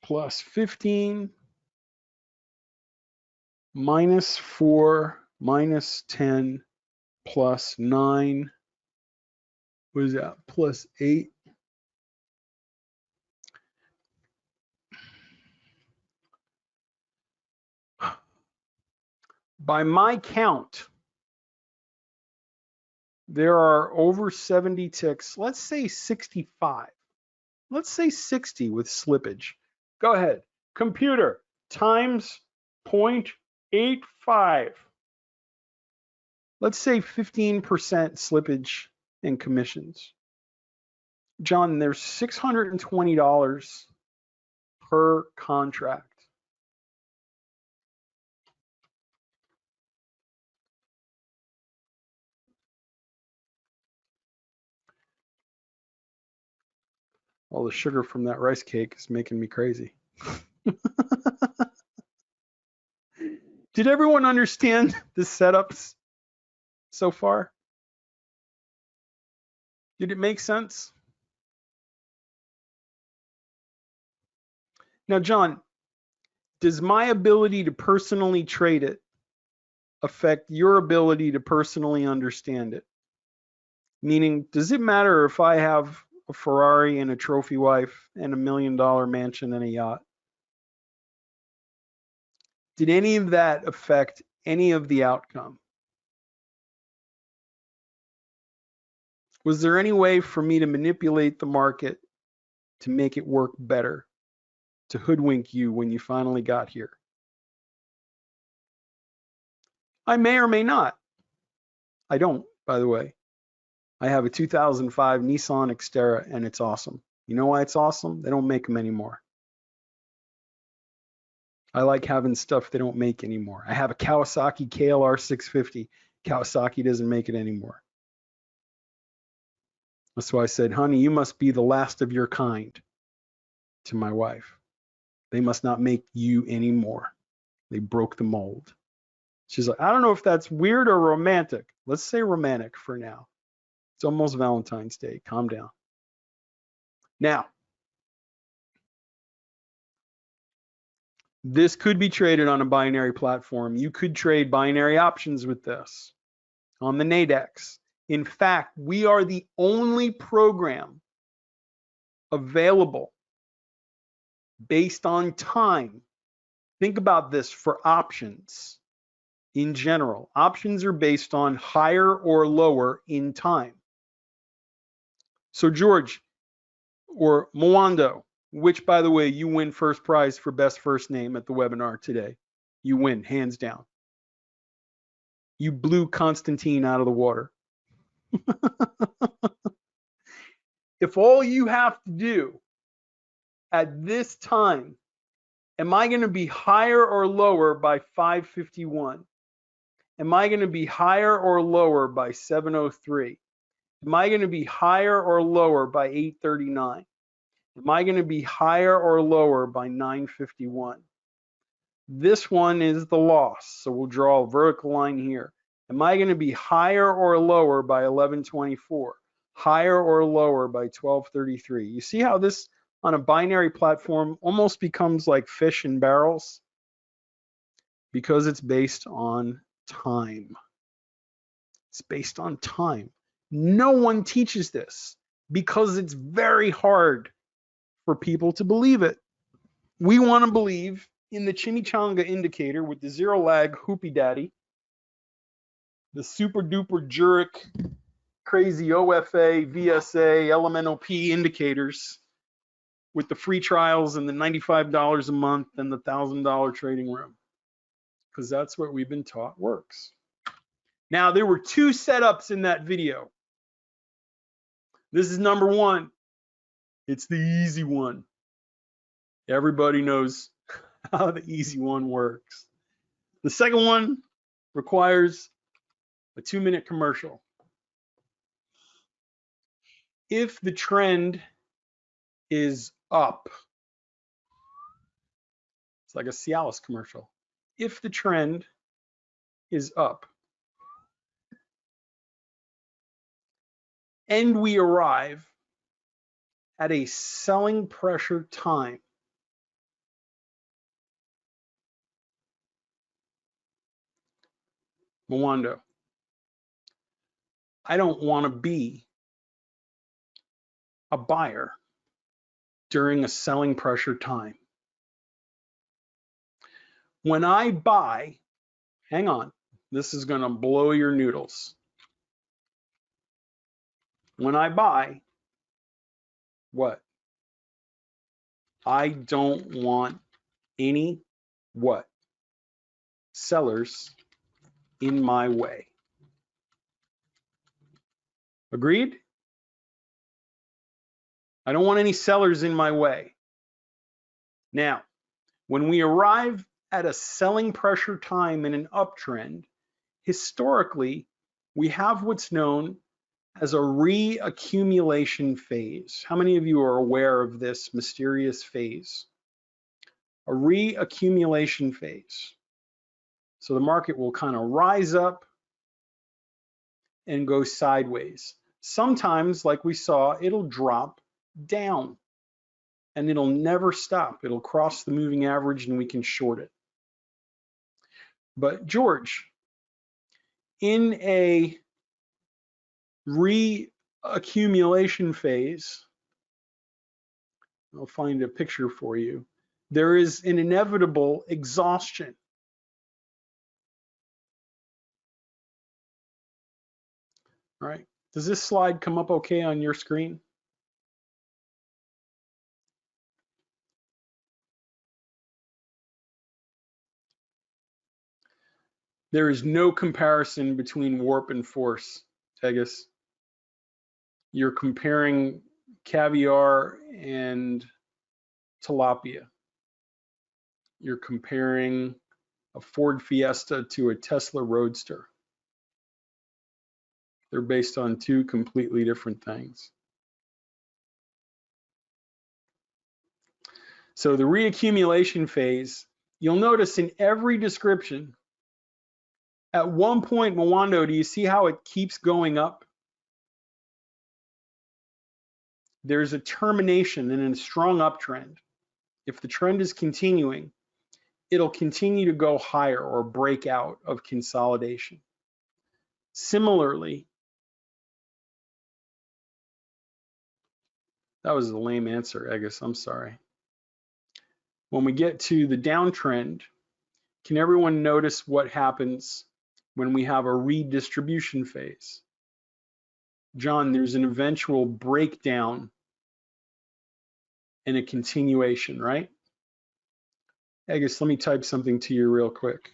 plus 15 minus 4 minus 10 plus 9. What is that? Plus 8. By my count, there are over 70 ticks. Let's say 65. Let's say 60 with slippage. Go ahead. Computer, times 0.85. Let's say 15% slippage and commissions. John, there's $620 per contract. All the sugar from that rice cake is making me crazy. Did everyone understand the setups so far? Did it make sense? Now, John, does my ability to personally trade it affect your ability to personally understand it? Meaning, does it matter if I have a Ferrari and a trophy wife and $1 million mansion and a yacht? Did any of that affect any of the outcome? Was there any way for me to manipulate the market to make it work better, to hoodwink you when you finally got here? I may or may not. I don't, by the way. I have a 2005 Nissan Xterra and it's awesome. You know why it's awesome? They don't make them anymore. I like having stuff they don't make anymore. I have a Kawasaki KLR 650. Kawasaki doesn't make it anymore. That's why I said, honey, you must be the last of your kind to my wife. They must not make you anymore. They broke the mold. She's like, I don't know if that's weird or romantic. Let's say romantic for now. It's almost Valentine's Day. Calm down. Now, this could be traded on a binary platform. You could trade binary options with this on the Nadex. In fact, we are the only program available based on time. Think about this for options in general. Options are based on higher or lower in time. So George or Mwando, which by the way, you win first prize for best first name at the webinar today. You win, hands down. You blew Constantine out of the water. If all you have to do at this time, am I going to be higher or lower by 551? Am I going to be higher or lower by 703? Am I going to be higher or lower by 839? Am I going to be higher or lower by 951? This one is the loss, so we'll draw a vertical line here. Am I going to be higher or lower by 1124? Higher or lower by 1233? You see how this on a binary platform almost becomes like fish in barrels? Because it's based on time. It's based on time. No one teaches this because it's very hard for people to believe it. We want to believe in the chimichanga indicator with the zero lag hoopy daddy, the super duper Jurek crazy OFA, VSA, LMNOP indicators with the free trials and the $95 a month and the $1,000 trading room, because that's what we've been taught works. Now, there were two setups in that video. This is number one. It's the easy one. Everybody knows how the easy one works. The second one requires a 2-minute commercial. If the trend is up, it's like a Cialis commercial. If the trend is up and we arrive at a selling pressure time, Mwando, I don't want to be a buyer during a selling pressure time. When I buy, hang on, this is going to blow your noodles. When I buy, what? I don't want any what? Sellers in my way. Agreed? I don't want any sellers in my way. Now, when we arrive at a selling pressure time in an uptrend, historically, we have what's known as a reaccumulation phase. How many of you are aware of this mysterious phase? A reaccumulation phase. So the market will kind of rise up and go sideways. Sometimes, like we saw, it'll drop down and it'll never stop. It'll cross the moving average and we can short it. But George, in a reaccumulation phase, I'll find a picture for you, there is an inevitable exhaustion. All right, does this slide come up okay on your screen? There is no comparison between warp and force, Tegus. You're comparing caviar and tilapia. You're comparing a Ford Fiesta to a Tesla Roadster. They're based on two completely different things. So the reaccumulation phase You'll notice in every description, at one point, Mwando, do you see how it keeps going up? There's a termination and a strong uptrend. If the trend is continuing, it'll continue to go higher or break out of consolidation. Similarly, that was a lame answer, Agus, I'm sorry. When we get to the downtrend, can everyone notice what happens when we have a redistribution phase? John, there's an eventual breakdown and a continuation, right? Agus, let me type something to you real quick.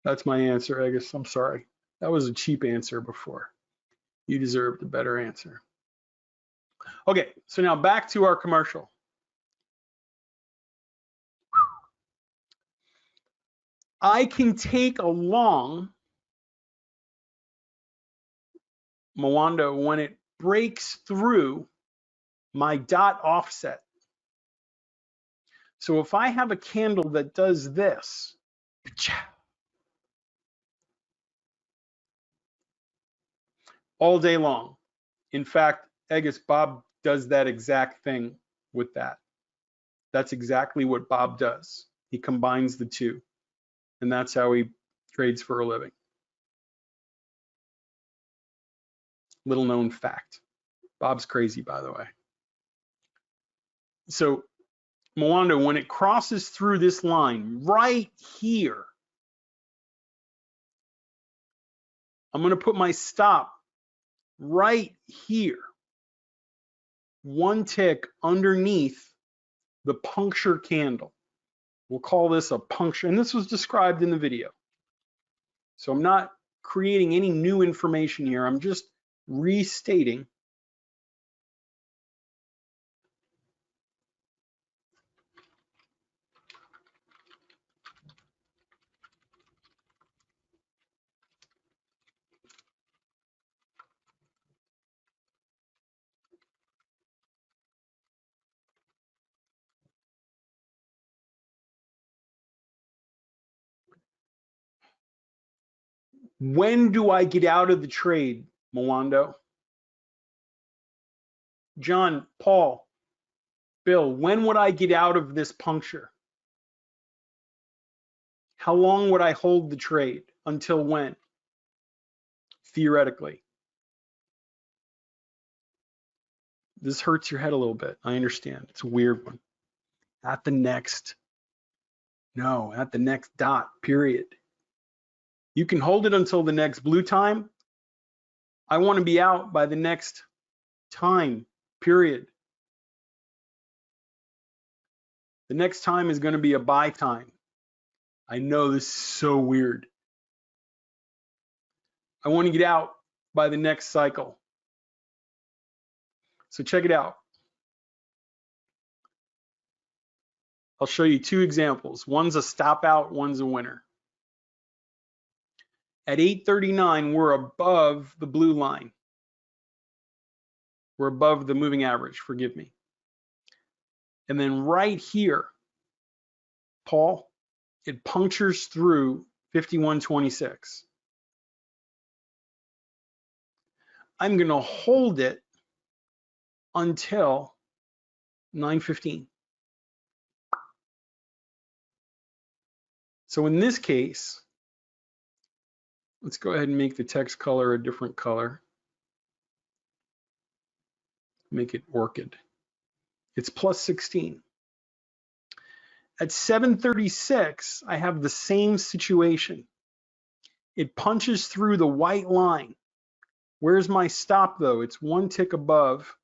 That's my answer, Agus. I'm sorry. That was a cheap answer before. You deserved a better answer. Okay, so now back to our commercial. I can take a long Mwando when it breaks through my dot offset. So if I have a candle that does this, all day long. In fact, Agus, Bob does that exact thing with that. That's exactly what Bob does. He combines the two, and that's how he trades for a living. Little known fact. Bob's crazy, by the way. So Mwando, when it crosses through this line right here, I'm going to put my stop right here, one tick underneath the puncture candle. We'll call this a puncture, and this was described in the video. So I'm not creating any new information here. I'm just restating. When do I get out of the trade, Mwando? John, Paul, Bill, when would I get out of this puncture? How long would I hold the trade? Until when? Theoretically. This hurts your head a little bit. I understand. It's a weird one. At the next dot, period. You can hold it until the next blue time. I want to be out by the next time, period. The next time is going to be a buy time. I know this is so weird. I want to get out by the next cycle. So check it out. I'll show you two examples. One's a stop out, one's a winner. At 8:39, we're above the blue line. We're above the moving average, forgive me. And then right here, Paul, it punctures through 51.26. I'm going to hold it until 9:15. So in this case, let's go ahead and make the text color a different color. Make it orchid. It's plus 16. At 7:36, I have the same situation. It punches through the white line. Where's my stop though? It's one tick above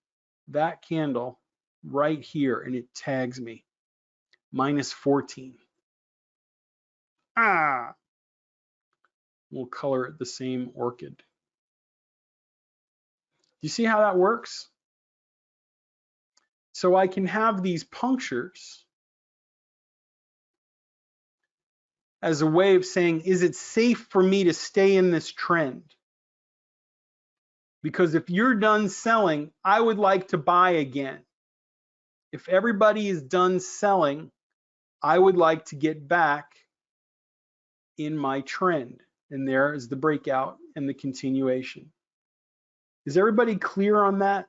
that candle right here, and it tags me. Minus 14. Ah! We'll color it the same orchid. Do you see how that works? So I can have these punctures as a way of saying, is it safe for me to stay in this trend? Because if you're done selling, I would like to buy again. If everybody is done selling, I would like to get back in my trend. And there is the breakout and the continuation. Is everybody clear on that?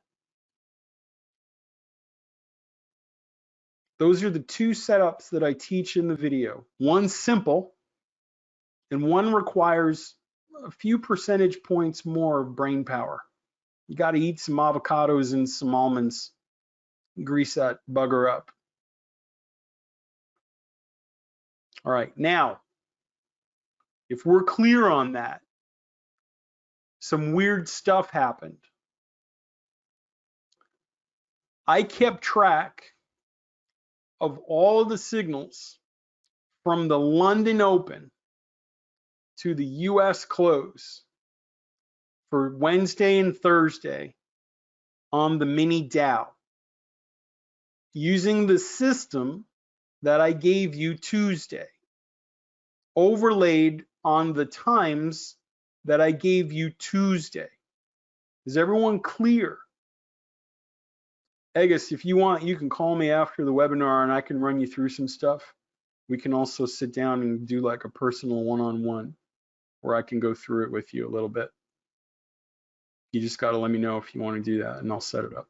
Those are the two setups that I teach in the video. One simple, and one requires a few percentage points more of brain power. You got to eat some avocados and some almonds, grease that bugger up. All right, now, if we're clear on that, some weird stuff happened. I kept track of all of the signals from the London Open to the US close for Wednesday and Thursday on the mini Dow using the system that I gave you Tuesday, overlaid on the times that I gave you Tuesday. Is everyone clear? Agus, if you want, you can call me after the webinar and I can run you through some stuff. We can also sit down and do like a personal one-on-one where I can go through it with you a little bit. You just got to let me know if you want to do that and I'll set it up.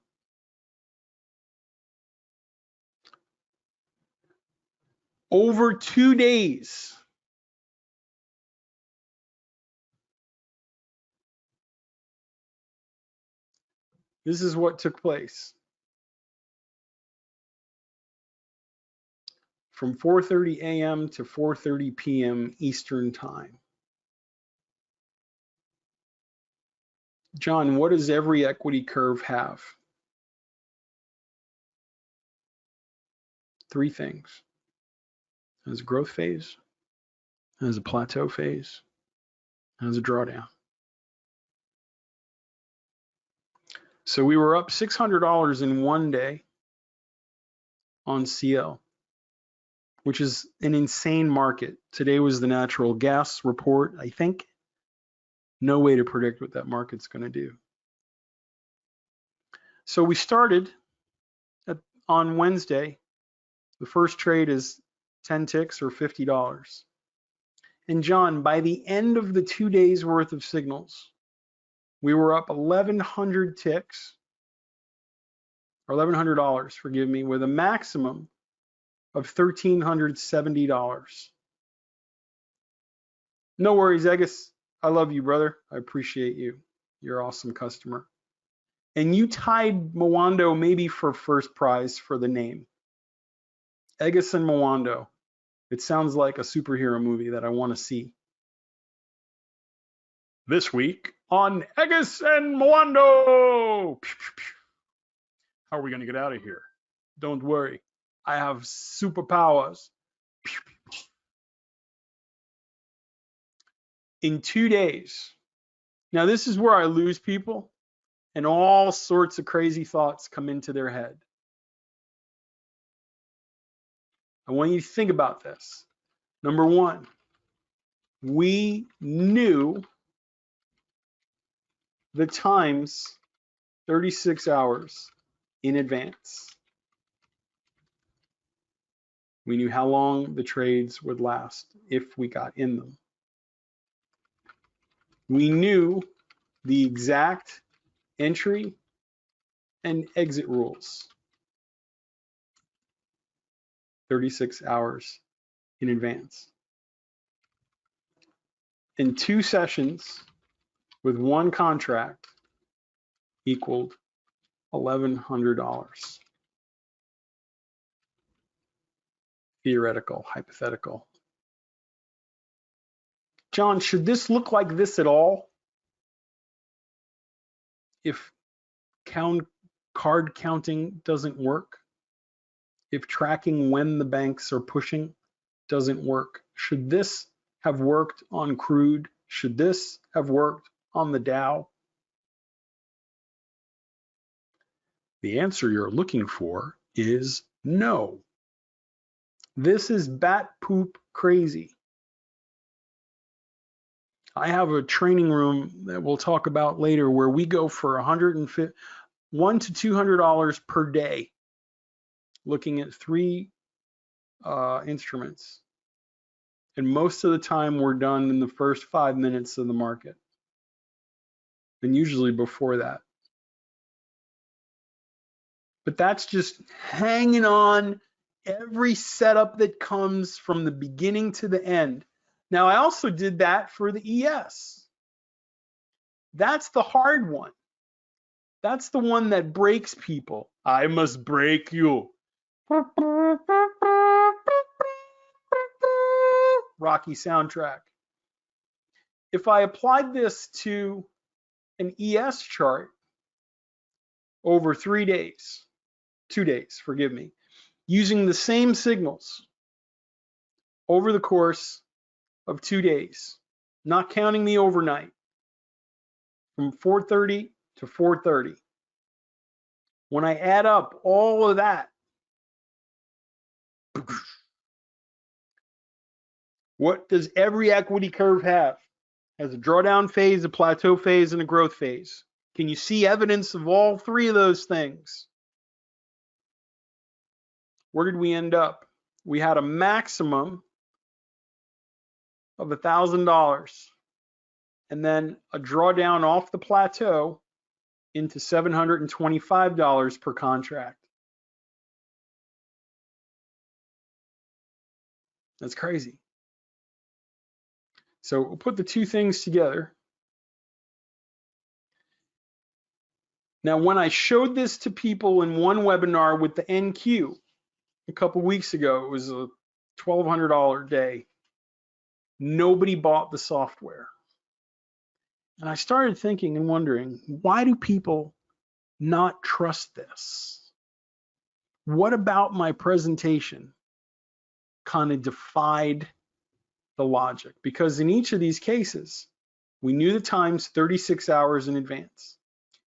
Over 2 days, this is what took place. From 4:30 a.m. to 4:30 p.m. Eastern Time. John, what does every equity curve have? 3 things. It has a growth phase, it has a plateau phase, it has a drawdown. So we were up $600 in one day on CL, which is an insane market. Today was the natural gas report, I think. No way to predict what that market's going to do. So we started on Wednesday. The first trade is 10 ticks or $50. And John, by the end of the 2 days worth of signals, we were up 1,100 ticks, or $1,100, forgive me, with a maximum of $1,370. No worries, Agus. I love you, brother. I appreciate you. You're an awesome customer. And you tied Mwando maybe for first prize for the name. Agus and Mwando. It sounds like a superhero movie that I want to see. This week on Agus and Mwando. How are we going to get out of here? Don't worry. I have superpowers. In 2 days. Now, this is where I lose people and all sorts of crazy thoughts come into their head. I want you to think about this. Number one, we knew the times 36 hours in advance. We knew how long the trades would last if we got in them. We knew the exact entry and exit rules 36 hours in advance. In 2 sessions with 1 contract equaled $1,100. Theoretical, hypothetical. John, should this look like this at all? If card counting doesn't work, if tracking when the banks are pushing doesn't work, should this have worked on crude? Should this have worked on the Dow? The answer you're looking for is no. This is bat poop crazy. I have a training room that we'll talk about later where we go for $100 to $200 per day looking at 3 instruments. And most of the time we're done in the first 5 minutes of the market, and usually before that. But that's just hanging on every setup that comes from the beginning to the end. Now, I also did that for the ES. That's the hard one. That's the one that breaks people. I must break you. Rocky soundtrack. If I applied this to an ES chart over 3 days, 2 days, forgive me, using the same signals over the course of 2 days, not counting the overnight, from 4:30 to 4:30. When I add up all of that, what does every equity curve have? It has a drawdown phase, a plateau phase, and a growth phase. Can you see evidence of all 3 of those things? Where did we end up? We had a maximum of $1,000 and then a drawdown off the plateau into $725 per contract. That's crazy. So we'll put the 2 things together. Now, when I showed this to people in one webinar with the NQ a couple weeks ago, it was a $1,200 day. Nobody bought the software. And I started thinking and wondering, why do people not trust this? What about my presentation kind of defied the logic? Because in each of these cases, we knew the times 36 hours in advance.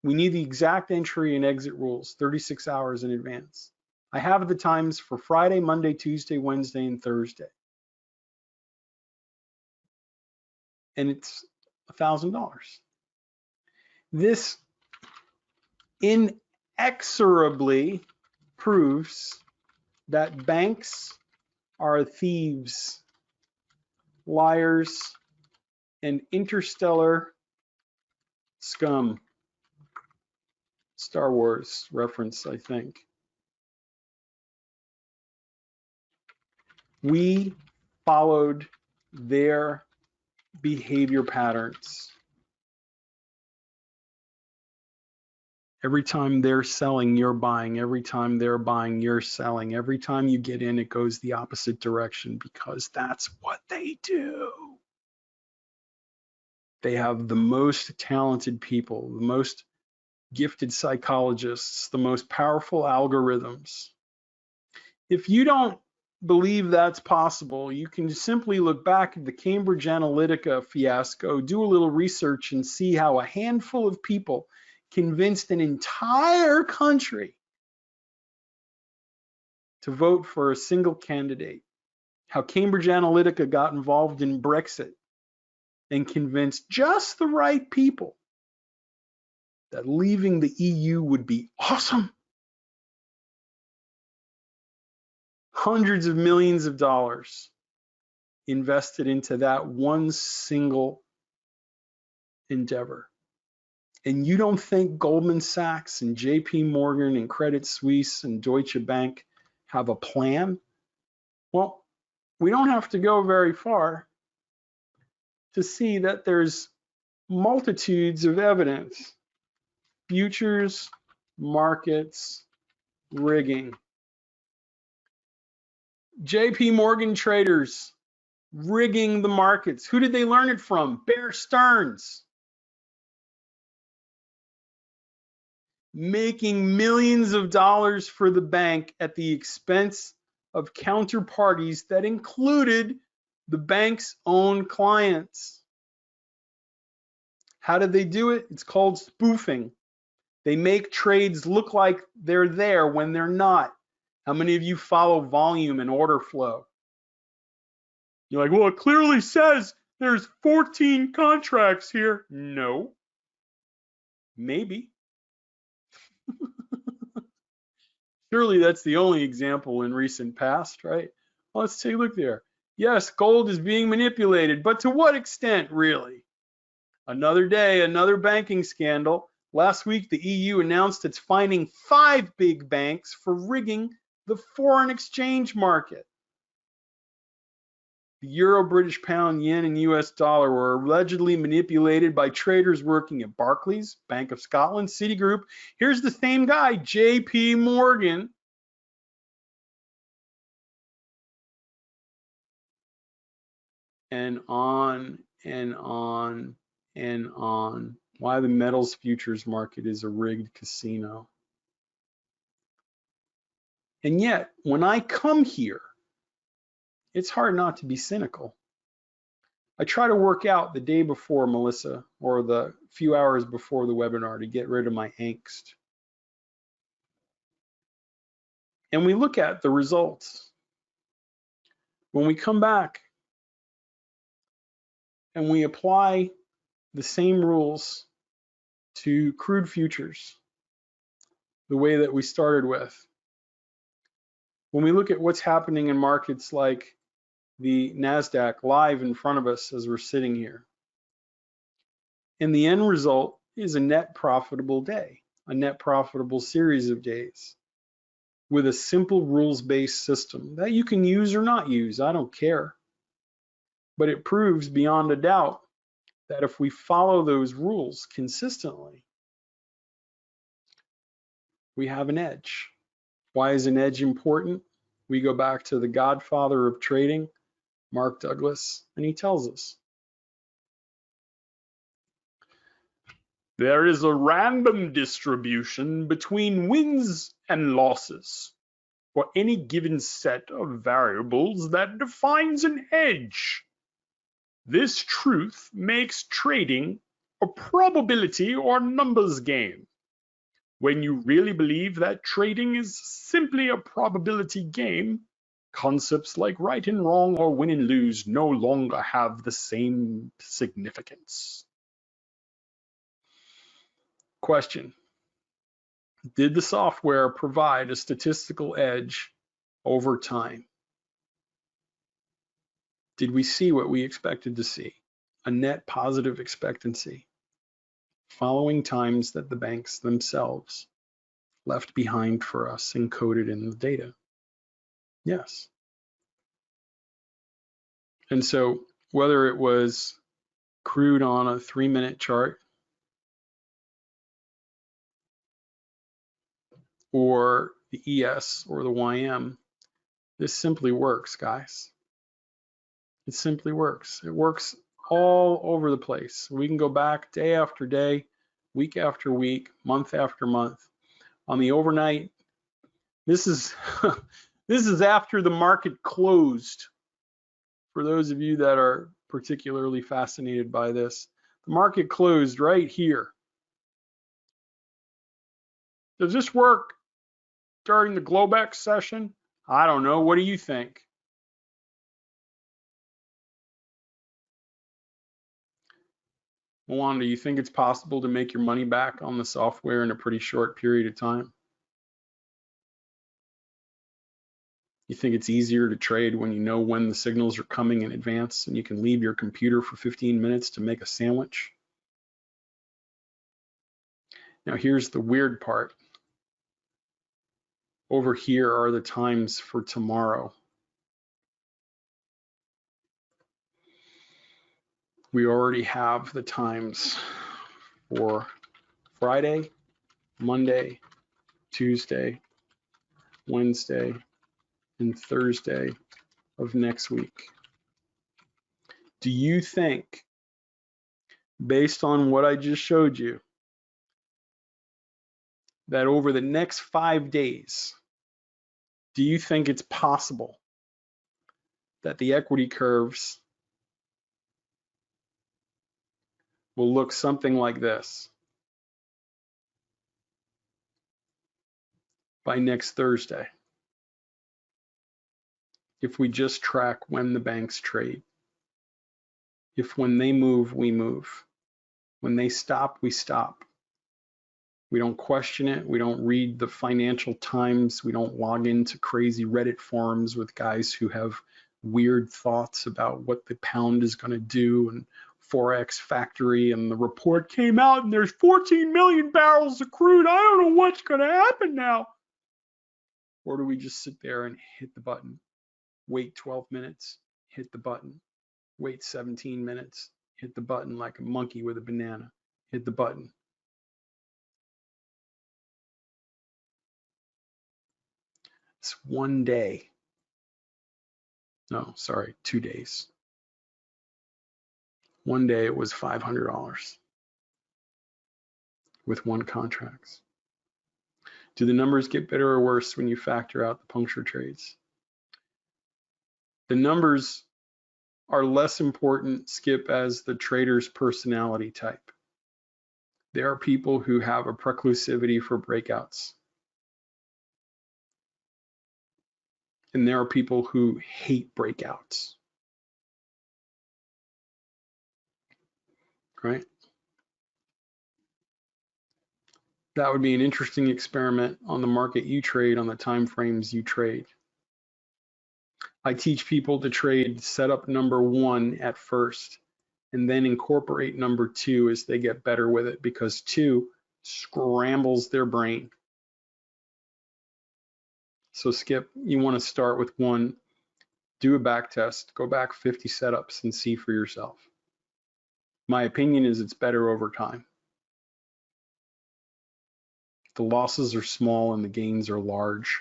We knew the exact entry and exit rules 36 hours in advance. I have the times for Friday, Monday, Tuesday, Wednesday, and Thursday. And it's $1,000. This inexorably proves that banks are thieves, liars, and interstellar scum. Star Wars reference, I think. We followed their behavior patterns. Every time they're selling, you're buying. Every time they're buying, you're selling. Every time you get in, it goes the opposite direction because that's what they do. They have the most talented people, the most gifted psychologists, the most powerful algorithms. If you don't believe that's possible, you can simply look back at the Cambridge Analytica fiasco, do a little research, and see how a handful of people convinced an entire country to vote for a single candidate. How Cambridge Analytica got involved in Brexit and convinced just the right people that leaving the EU would be awesome. Hundreds of millions of dollars invested into that one single endeavor. And you don't think Goldman Sachs and JP Morgan and Credit Suisse and Deutsche Bank have a plan? Well, we don't have to go very far to see that there's multitudes of evidence. Futures markets rigging. JP Morgan traders rigging the markets. Who did they learn it from? Bear Stearns. Making millions of dollars for the bank at the expense of counterparties that included the bank's own clients. How did they do it? It's called spoofing. They make trades look like they're there when they're not. How many of you follow volume and order flow? You're like, well, it clearly says there's 14 contracts here. No. Maybe. Surely that's the only example in recent past, right? Well, let's take a look there. Yes, gold is being manipulated, but to what extent, really? Another day, another banking scandal. Last week, the EU announced it's fining 5 big banks for rigging the foreign exchange market. The euro, British pound, yen, and US dollar were allegedly manipulated by traders working at Barclays, Bank of Scotland, Citigroup. Here's the same guy, JP Morgan. And on and on and on. Why the metals futures market is a rigged casino. And yet, when I come here, it's hard not to be cynical. I try to work out the day before, Melissa, or the few hours before the webinar to get rid of my angst. And we look at the results. When we come back and we apply the same rules to crude futures, the way that we started with, when we look at what's happening in markets like the NASDAQ live in front of us as we're sitting here, and the end result is a net profitable day, a net profitable series of days with a simple rules-based system that you can use or not use, I don't care. But it proves beyond a doubt that if we follow those rules consistently, we have an edge. Why is an edge important? We go back to the godfather of trading, Mark Douglas, and he tells us, there is a random distribution between wins and losses for any given set of variables that defines an edge. This truth makes trading a probability or numbers game. When you really believe that trading is simply a probability game, concepts like right and wrong or win and lose no longer have the same significance. Question: did the software provide a statistical edge over time? Did we see what we expected to see? A net positive expectancy, following times that the banks themselves left behind for us encoded in the data? Yes. And so whether it was crude on a 3-minute chart or the ES or the YM, this simply works, guys. It simply works. It works all over the place. We can go back day after day, week after week, month after month. On the overnight, this is this is after the market closed. For those of you that are particularly fascinated by this, the market closed right here. Does this work during the Globex session? I don't know. What do you think? Juan, do you think it's possible to make your money back on the software in a pretty short period of time? You think it's easier to trade when you know when the signals are coming in advance and you can leave your computer for 15 minutes to make a sandwich? Now here's the weird part. Over here are the times for tomorrow. We already have the times for Friday, Monday, Tuesday, Wednesday, and Thursday of next week. Do you think, based on what I just showed you, that over the next 5 days, do you think it's possible that the equity curves will look something like this by next Thursday, if we just track when the banks trade? If when they move, we move. When they stop, we stop. We don't question it. We don't read the Financial Times. We don't log into crazy Reddit forums with guys who have weird thoughts about what the pound is going to do and forex factory, and the report came out and there's 14 million barrels of crude. I don't know what's going to happen now. Or do we just sit there and hit the button, wait 12 minutes, hit the button, wait 17 minutes, hit the button like a monkey with a banana, hit the button? It's 1 day. No, sorry, 2 days. 1 day it was $500 with 1 contract. Do the numbers get better or worse when you factor out the puncture trades? The numbers are less important, Skip, as the trader's personality type. There are people who have a preclusivity for breakouts. And there are people who hate breakouts. Right? That would be an interesting experiment on the market you trade, on the time frames you trade. I teach people to trade setup number 1 at first, and then incorporate number 2 as they get better with it, because 2 scrambles their brain. So Skip, you want to start with 1, do a back test, go back 50 setups and see for yourself. My opinion is it's better over time. The losses are small and the gains are large.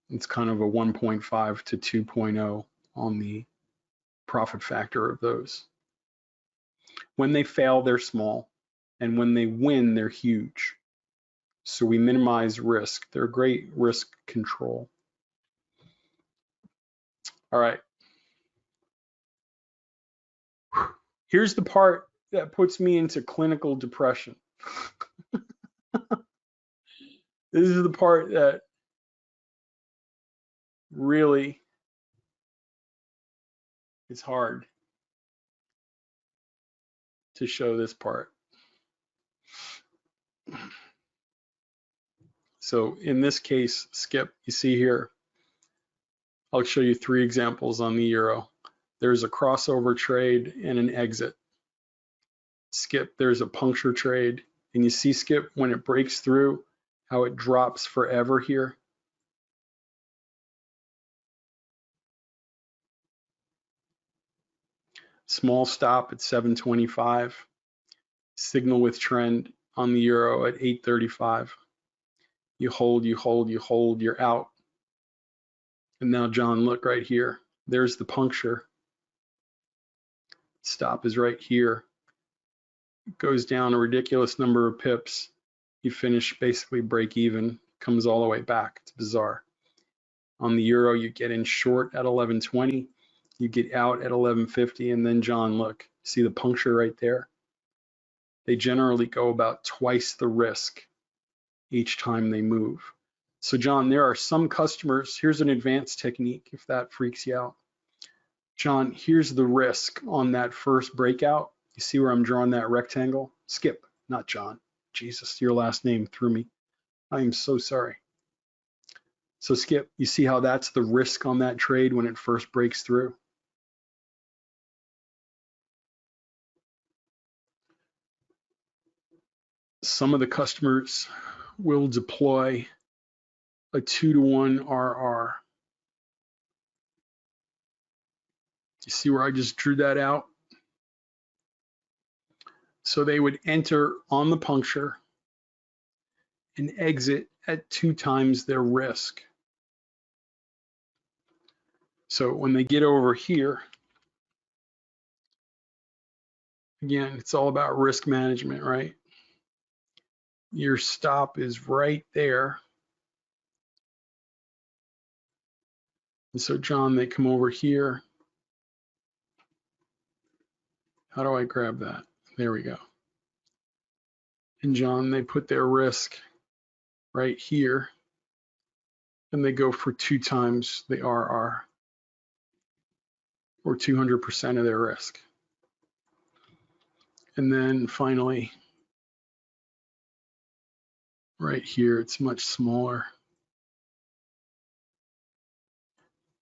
It's kind of a 1.5 to 2.0 on the profit factor of those. When they fail, they're small, and when they win, they're huge. So we minimize risk. They're great risk control. All right. Here's the part that puts me into clinical depression. This is the part that really is hard to show, this part. So in this case, Skip, you see here, I'll show you 3 examples on the euro. There's a crossover trade and an exit. Skip, there's a puncture trade. And you see, Skip, when it breaks through, how it drops forever here. Small stop at 725. Signal with trend on the euro at 835. You hold, you hold, you hold, you're out. And now, John, look right here. There's the puncture. Stop is right here. It goes down a ridiculous number of pips. You finish basically break even, comes all the way back. It's bizarre. On the euro, you get in short at 1120, you get out at 1150, and then, John, look, see the puncture right there? They generally go about twice the risk each time they move. So, John, there are some customers, here's an advanced technique if that freaks you out. John, here's the risk on that first breakout. You see where I'm drawing that rectangle? Skip, not John. Jesus, your last name threw me. I am so sorry. So Skip, you see how that's the risk on that trade when it first breaks through? Some of the customers will deploy a 2-to-1 RR. You see where I just drew that out? So they would enter on the puncture and exit at 2 times their risk. So when they get over here, Again, it's all about risk management, right? Your stop is right there. And so John, they come over here. How do I grab that? There we go. And John, they put their risk right here, and they go for 2 times the RR, or 200% of their risk. And then finally, right here, it's much smaller.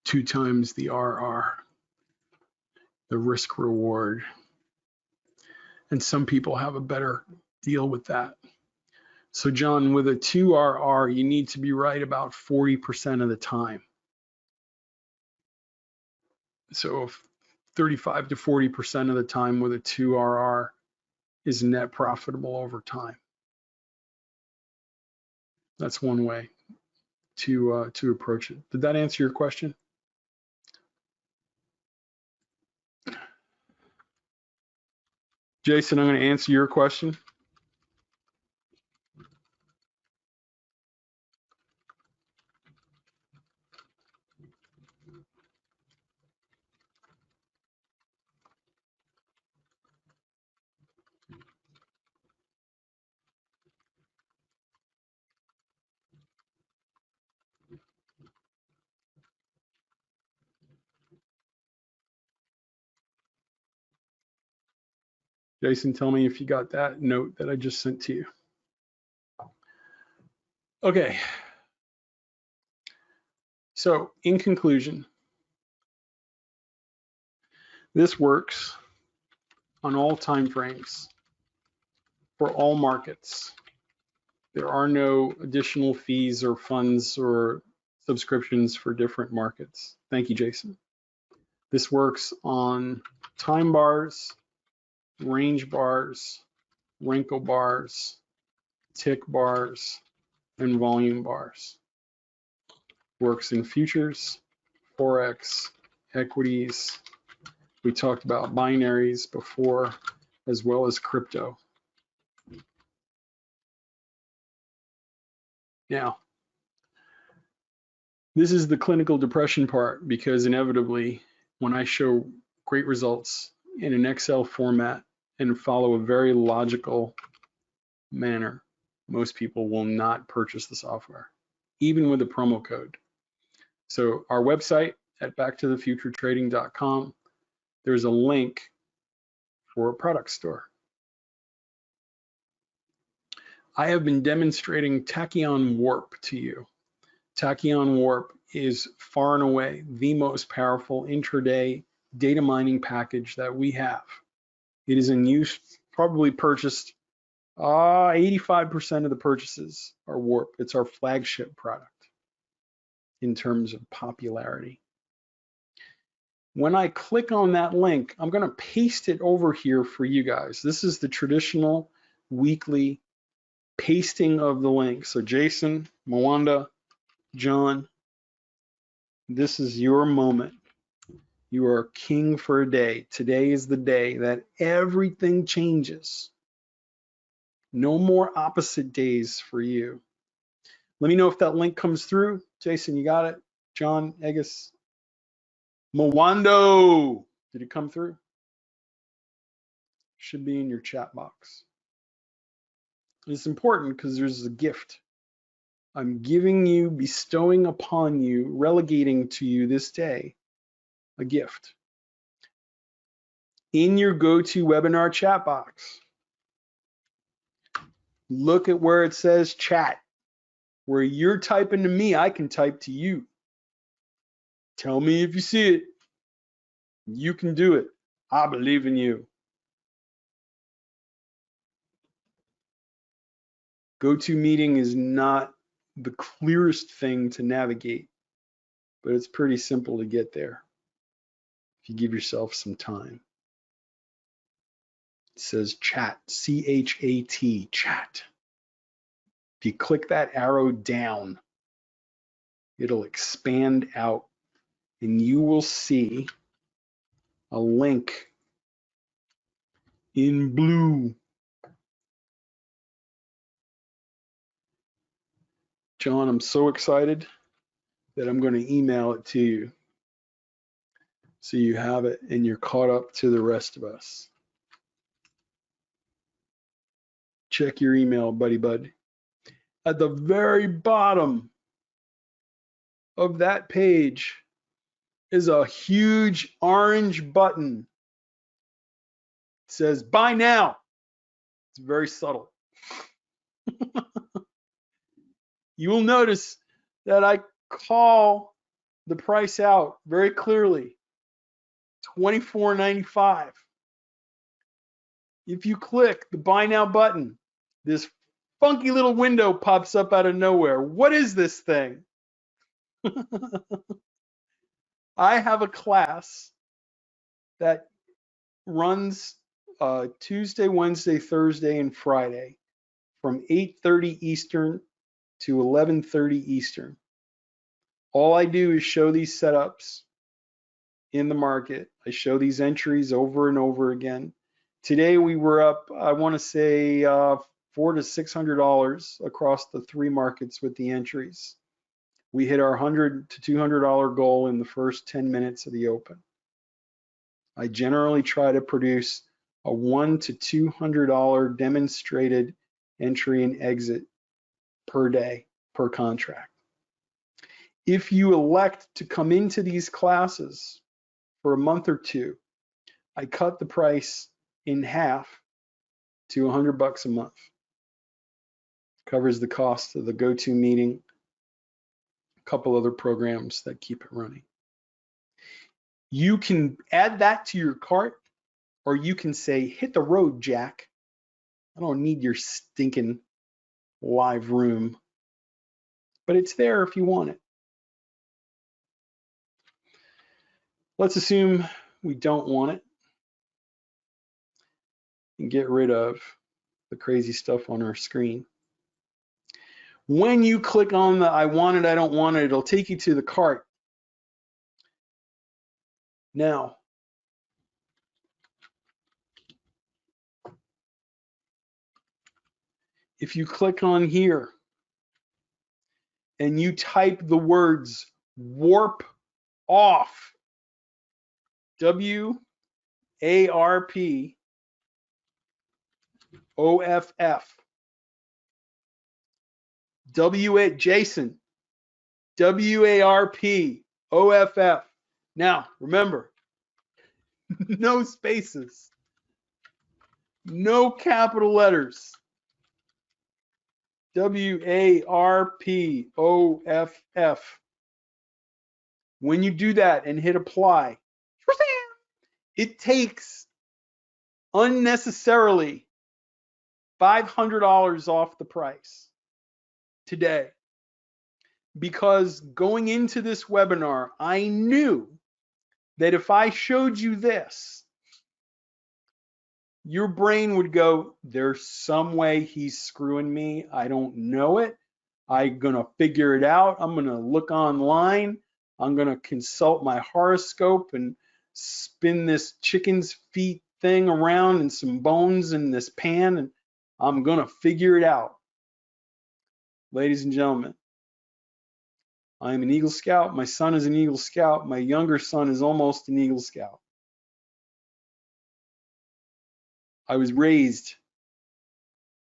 2 times the RR, the risk reward. And some people have a better deal with that. So John, with a 2 RR, you need to be right about 40% of the time. So if 35 to 40% of the time with a 2 RR is net profitable over time. That's one way to approach it. Did that answer your question? Jason, I'm going to answer your question. Jason, tell me if you got that note that I just sent to you. Okay. So in conclusion, this works on all time frames for all markets. There are no additional fees or funds or subscriptions for different markets. Thank you, Jason. This works on time bars, range bars, wrinkle bars, tick bars, and volume bars. Works in futures, forex, equities. We talked about binaries before, as well as crypto. Now, this is the clinical depression part, because inevitably, when I show great results in an Excel format and follow a very logical manner, most people will not purchase the software, even with a promo code. So our website at backtothefuturetrading.com, there's a link for a product store. I have been demonstrating TachEon WARP to you. TachEon WARP is far and away the most powerful intraday data mining package that we have. It is in use, probably purchased, 85% of the purchases are WARP. It's our flagship product in terms of popularity. When I click on that link, I'm going to paste it over here for you guys. This is the traditional weekly pasting of the link. So Jason, Mwanda, John, this is your moment. You are king for a day. Today is the day that everything changes. No more opposite days for you. Let me know if that link comes through. Jason, you got it? John, Agus, Mwando, did it come through? Should be in your chat box. It's important because there's a gift. I'm giving you, bestowing upon you, relegating to you this day a gift. In your GoToWebinar chat box, look at where it says chat. Where you're typing to me, I can type to you. Tell me if you see it. You can do it. I believe in you. GoToMeeting is not the clearest thing to navigate, but it's pretty simple to get there if you give yourself some time. It says chat, C-H-A-T, chat. If you click that arrow down, it'll expand out and you will see a link in blue. John, I'm so excited that I'm going to email it to you so you have it and you're caught up to the rest of us. Check your email, buddy bud. At the very bottom of that page is a huge orange button. It says buy now. It's very subtle. You will notice that I call the price out very clearly, $24.95. If you click the buy now button, this funky little window pops up out of nowhere. What is this thing? I have a class that runs Tuesday, Wednesday, Thursday, and Friday from 8:30 Eastern to 11:30 Eastern. All I do is show these setups in the market. I show these entries over and over again. Today we were up, I want to say, $400 to $600 across the three markets with the entries. We hit our $100 to $200 goal in the first 10 minutes of the open. I generally try to produce a $100 to $200 demonstrated entry and exit per day, per contract. If you elect to come into these classes for a month or two, I cut the price in half to $100 a month. Covers the cost of the go-to meeting, a couple other programs that keep it running. You can add that to your cart, or you can say, hit the road, Jack. I don't need your stinking live room, but it's there if you want it. Let's assume we don't want it and get rid of the crazy stuff on our screen. When you click on the I want it, I don't want it, it'll take you to the cart. Now, if you click on here and you type the words warp off, W-A-R-P O-F-F, Jason, W-A-R-P-O-F-F. Now, remember, no spaces, no capital letters, W-A-R-P-O-F-F. When you do that and hit apply, it takes unnecessarily $500 off the price today. Because going into this webinar, I knew that if I showed you this, your brain would go, there's some way he's screwing me. I don't know it. I'm going to figure it out. I'm going to look online. I'm going to consult my horoscope and spin this chicken's feet thing around and some bones in this pan, and I'm going to figure it out. Ladies and gentlemen, I am an Eagle Scout. My son is an Eagle Scout. My younger son is almost an Eagle Scout. I was raised.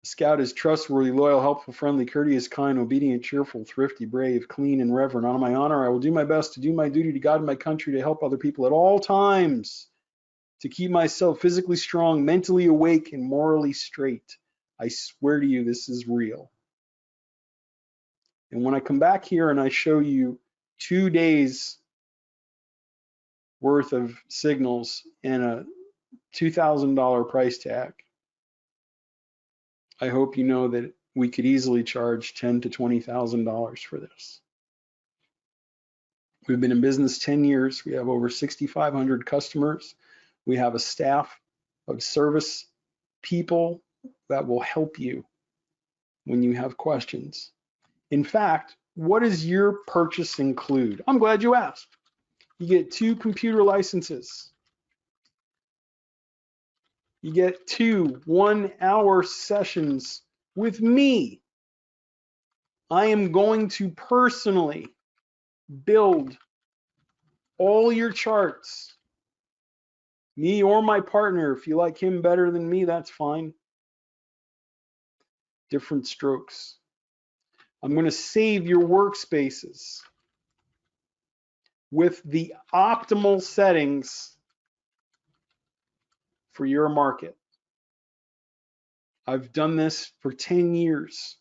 A scout is trustworthy, loyal, helpful, friendly, courteous, kind, obedient, cheerful, thrifty, brave, clean, and reverent. On my honor, I will do my best to do my duty to God and my country, to help other people at all times, to keep myself physically strong, mentally awake, and morally straight. I swear to you, this is real. And when I come back here and I show you 2 days worth of signals and a $2,000 price tag, I hope you know that we could easily charge $10,000 to $20,000 for this. We've been in business 10 years. We have over 6,500 customers. We have a staff of service people that will help you when you have questions. In fact, what does your purchase include? I'm glad you asked. You get 2 computer licenses. You get 2 1-hour sessions with me. I am going to personally build all your charts. Me or my partner. If you like him better than me, that's fine. Different strokes. I'm going to save your workspaces with the optimal settings for your market. I've done this for 10 years.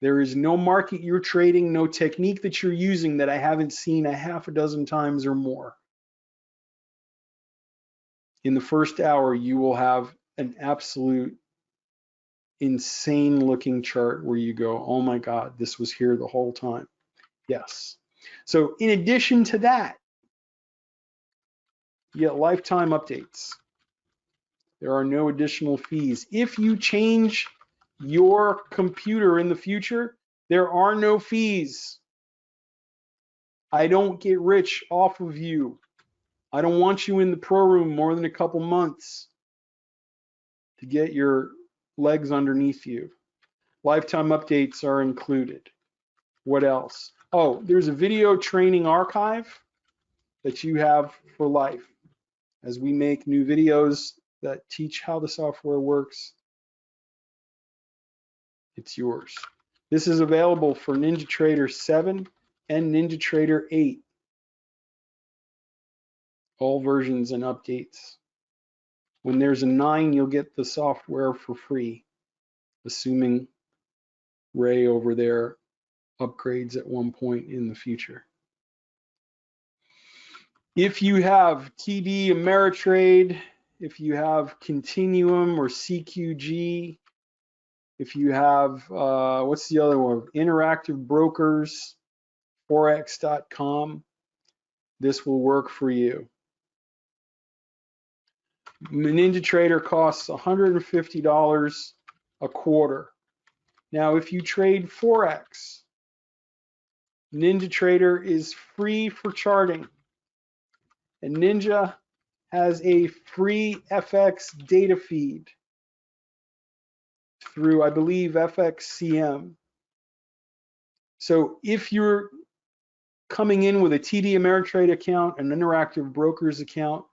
There is no market you're trading, no technique that you're using that I haven't seen a half a dozen times or more. In the first hour, you will have an absolute insane looking chart where you go, oh my God, this was here the whole time. Yes. So in addition to that, you get lifetime updates. There are no additional fees. If you change your computer in the future, there are no fees. I don't get rich off of you. I don't want you in the pro room more than a couple months to get your legs underneath you. Lifetime updates are included. What else? Oh, there's a video training archive that you have for life. As we make new videos that teach how the software works, it's yours. This is available for NinjaTrader 7 and NinjaTrader 8. All versions and updates. When there's a 9, you'll get the software for free, assuming Ray over there upgrades at one point in the future. If you have TD Ameritrade, if you have Continuum or CQG, if you have, what's the other one? Interactive Brokers, forex.com, this will work for you. NinjaTrader costs $150 a quarter. Now, if you trade forex, NinjaTrader is free for charting, and Ninja has a free FX data feed through, I believe, FXCM. So if you're coming in with a TD Ameritrade account, an Interactive Brokers account,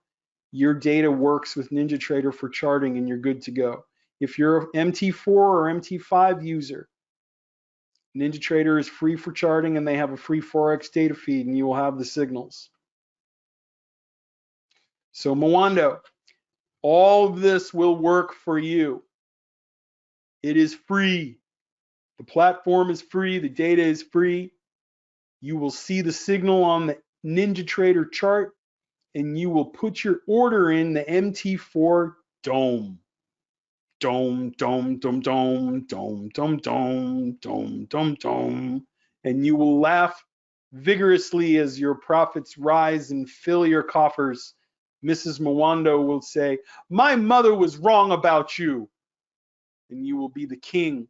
your data works with NinjaTrader for charting and you're good to go. If you're an MT4 or MT5 user, NinjaTrader is free for charting and they have a free Forex data feed and you will have the signals. So Mwando, all of this will work for you. It is free. The platform is free. The data is free. You will see the signal on the NinjaTrader chart and you will put your order in the MT4 dome. Dome, dome, dome, dome, dome, dome, dome, dome, dome, dome. And you will laugh vigorously as your profits rise and fill your coffers. Mrs. Mwando will say, my mother was wrong about you. And you will be the king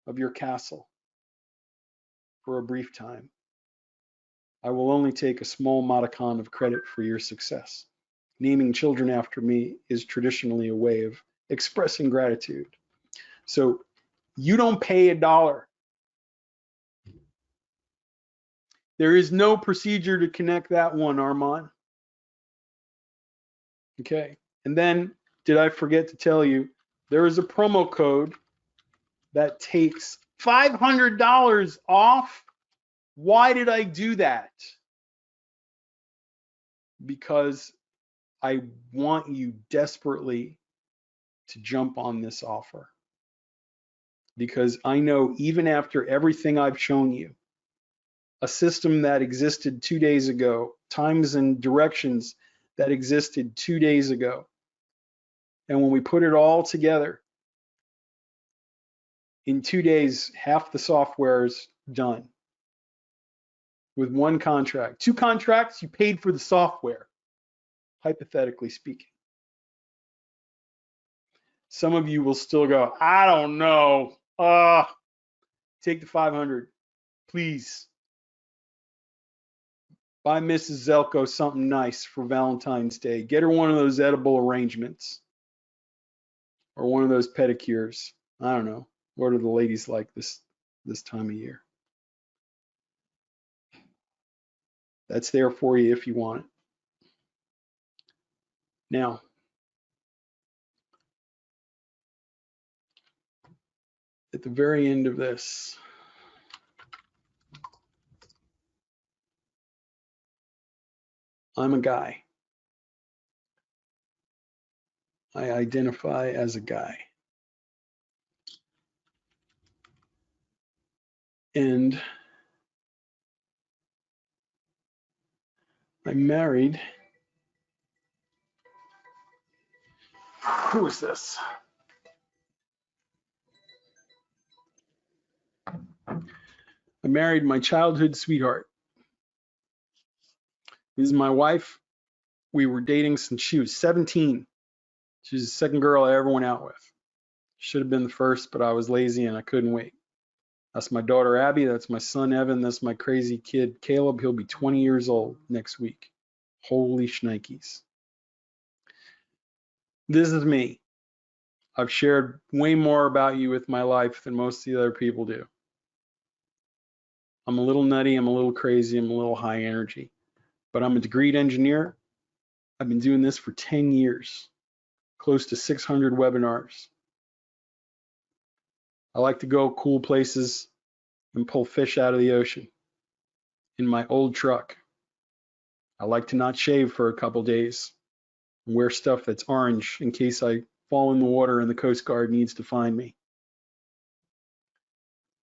of your castle for a brief time. I will only take a small modicum of credit for your success. Naming children after me is traditionally a way of expressing gratitude. So you don't pay $1. There is no procedure to connect that one, Armand. Okay. And then, did I forget to tell you, there is a promo code that takes $500 off. Why did I do that? Because I want you desperately to jump on this offer. Because I know even after everything I've shown you, a system that existed 2 days ago, times and directions that existed 2 days ago, and when we put it all together, in 2 days, half the software is done with one contract. 2 contracts, you paid for the software, hypothetically speaking. Some of you will still go, I don't know. Take the 500, please. Buy Mrs. Zelko something nice for Valentine's Day. Get her one of those edible arrangements. or one of those pedicures. I don't know. What are the ladies like this time of year? That's there for you if you want it. Now, at the very end of this, I'm a guy. I identify as a guy. And I'm married. Who is this? I married my childhood sweetheart. This is my wife. We were dating since she was 17. She's the second girl I ever went out with. Should have been the first, but I was lazy and I couldn't wait. That's my daughter, Abby. That's my son, Evan. That's my crazy kid, Caleb. He'll be 20 years old next week. Holy shnikes. This is me. I've shared way more about you with my life than most of the other people do. I'm a little nutty. I'm a little crazy. I'm a little high energy. But I'm a degreed engineer. I've been doing this for 10 years, close to 600 webinars. I like to go cool places and pull fish out of the ocean in my old truck. I like to not shave for a couple days and wear stuff that's orange in case I fall in the water and the Coast Guard needs to find me.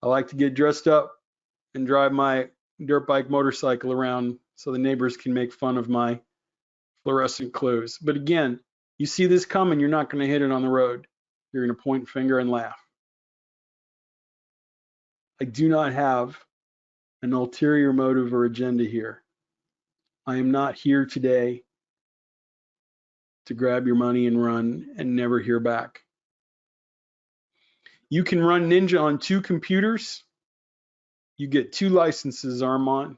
I like to get dressed up and drive my dirt bike motorcycle around so the neighbors can make fun of my fluorescent clothes. But again, you see this coming, you're not going to hit it on the road. You're going to point finger and laugh. I do not have an ulterior motive or agenda here. I am not here today to grab your money and run and never hear back. You can run Ninja on 2 computers. You get 2 licenses, Armand.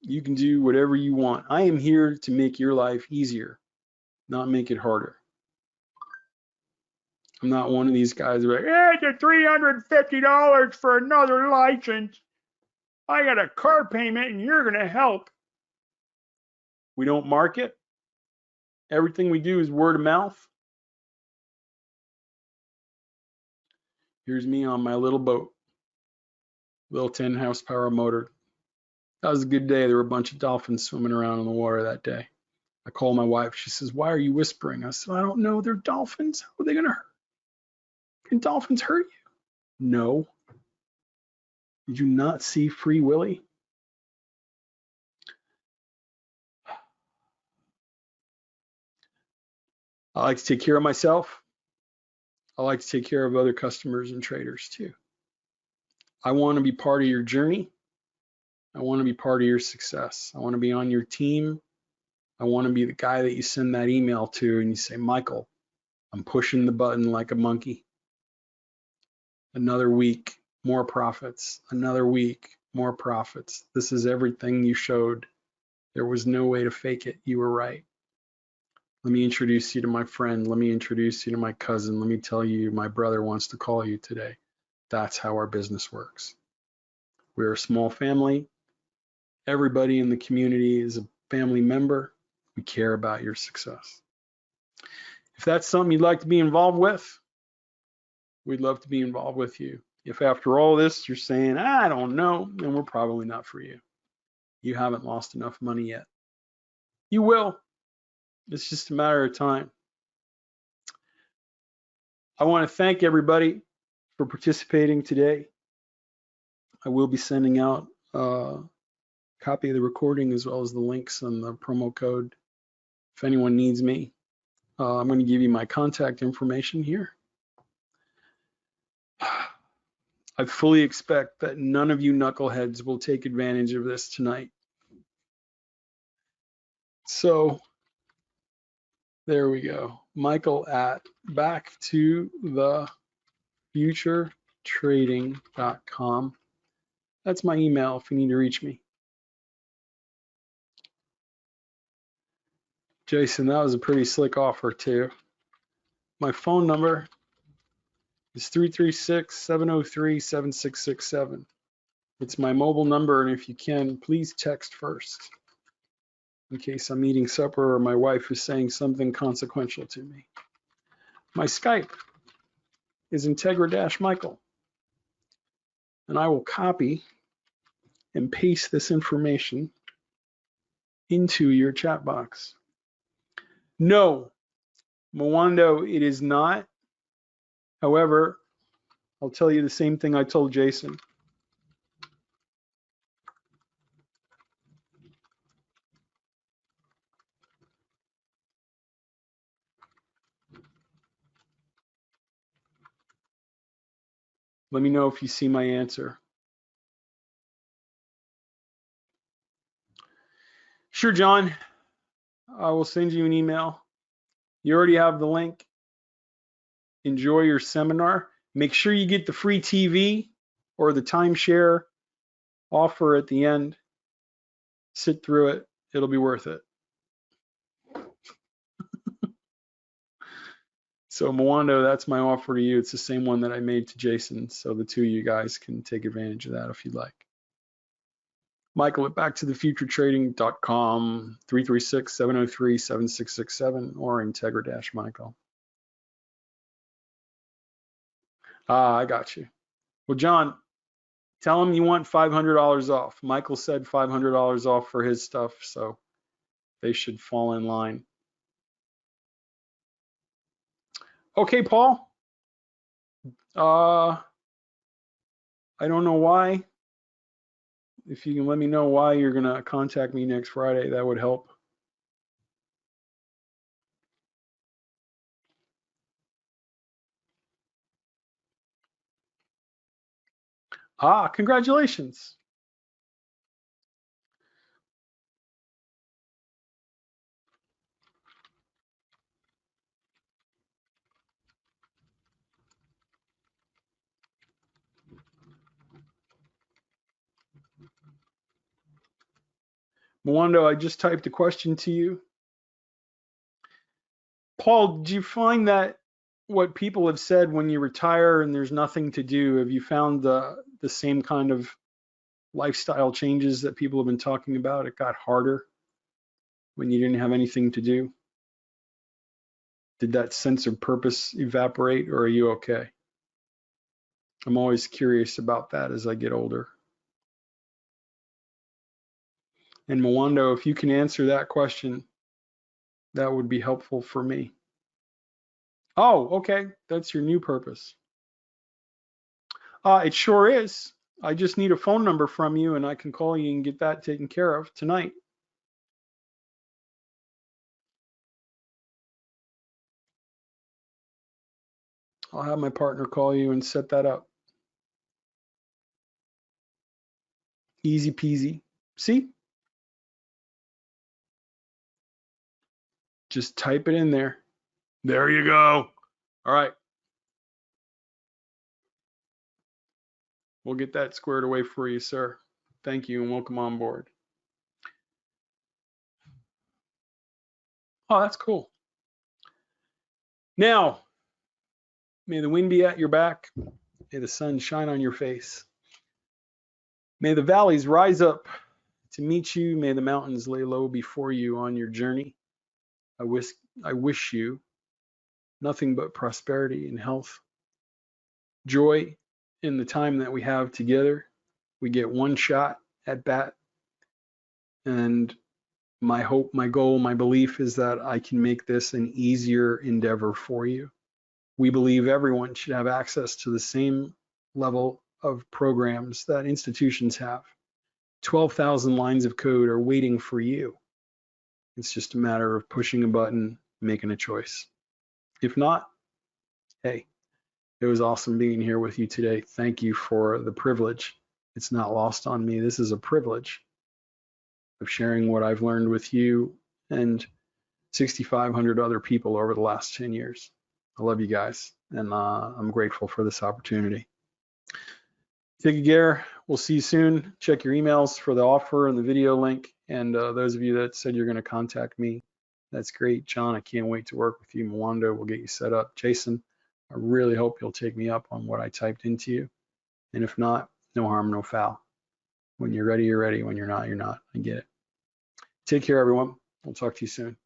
You can do whatever you want. I am here to make your life easier, not make it harder. I'm not one of these guys who are like, it's $350 for another license. I got a car payment and you're going to help. We don't market. Everything we do is word of mouth. Here's me on my little boat, little 10 horsepower motor. That was a good day. There were a bunch of dolphins swimming around in the water that day. I called my wife. She says, why are you whispering? I said, I don't know. They're dolphins. How are they going to hurt? Can dolphins hurt you? No. Did you not see Free Willy? I like to take care of myself. I like to take care of other customers and traders too. I want to be part of your journey. I want to be part of your success. I want to be on your team. I want to be the guy that you send that email to and you say, Michael, I'm pushing the button like a monkey. Another week, more profits. Another week, more profits. This is everything you showed. There was no way to fake it. You were right. Let me introduce you to my friend. Let me introduce you to my cousin. Let me tell you, my brother wants to call you today. That's how our business works. We're a small family. Everybody in the community is a family member. We care about your success. If that's something you'd like to be involved with, we'd love to be involved with you. If after all this you're saying, I don't know, then we're probably not for you. You haven't lost enough money yet. You will. It's just a matter of time. I want to thank everybody for participating today. I will be sending out a copy of the recording as well as the links and the promo code if anyone needs me. I'm going to give you my contact information here. I fully expect that none of you knuckleheads will take advantage of this tonight. So there we go. Michael at backtothefuturetrading.com. That's my email if you need to reach me. Jason, that was a pretty slick offer too. My phone number is 336-703-7667. It's my mobile number, and if you can, please text first in case I'm eating supper or my wife is saying something consequential to me. My Skype is Integra-Michael, and I will copy and paste this information into your chat box. No, Mwando, it is not. However, I'll tell you the same thing I told Jason. Let me know if you see my answer. Sure, John. I will send you an email. You already have the link. Enjoy your seminar. Make sure you get the free TV or the timeshare offer at the end. Sit through it. It'll be worth it. So Mwando, that's my offer to you. It's the same one that I made to Jason. So the two of you guys can take advantage of that if you'd like. Michael at backtothefuturetrading.com, 336-703-7667, or Integra-Michael. I got you. Well, John, tell him you want $500 off. Michael said $500 off for his stuff, so they should fall in line. Okay, Paul. I don't know why. If you can let me know why you're going to contact me next Friday, that would help. Congratulations. Mwando, I just typed a question to you. Paul, do you find that what people have said when you retire and there's nothing to do, have you found the same kind of lifestyle changes that people have been talking about? It got harder when you didn't have anything to do. Did that sense of purpose evaporate, or are you okay? I'm always curious about that as I get older. And Mwando, if you can answer that question, that would be helpful for me. Oh, okay, that's your new purpose. It sure is. I just need a phone number from you and I can call you and get that taken care of tonight. I'll have my partner call you and set that up. Easy peasy. See? Just type it in there. There you go. All right. We'll get that squared away for you, sir. Thank you and welcome on board. Oh, that's cool. Now, may the wind be at your back. May the sun shine on your face. May the valleys rise up to meet you. May the mountains lay low before you on your journey. I wish you nothing but prosperity and health, joy in the time that we have together. We get one shot at bat. And my hope, my goal, my belief is that I can make this an easier endeavor for you. We believe everyone should have access to the same level of programs that institutions have. 12,000 lines of code are waiting for you. It's just a matter of pushing a button, making a choice. If not, hey, it was awesome being here with you today. Thank you for the privilege. It's not lost on me. This is a privilege of sharing what I've learned with you and 6,500 other people over the last 10 years. I love you guys, and I'm grateful for this opportunity. Take good care. We'll see you soon. Check your emails for the offer and the video link. And those of you that said you're going to contact me, That's great. John, I can't wait to work with you. Mwando, we'll get you set up. Jason, I really hope you'll take me up on what I typed into you. And if not, no harm, no foul. When you're ready, you're ready. When you're not, you're not. I get it. Take care, everyone. We'll talk to you soon.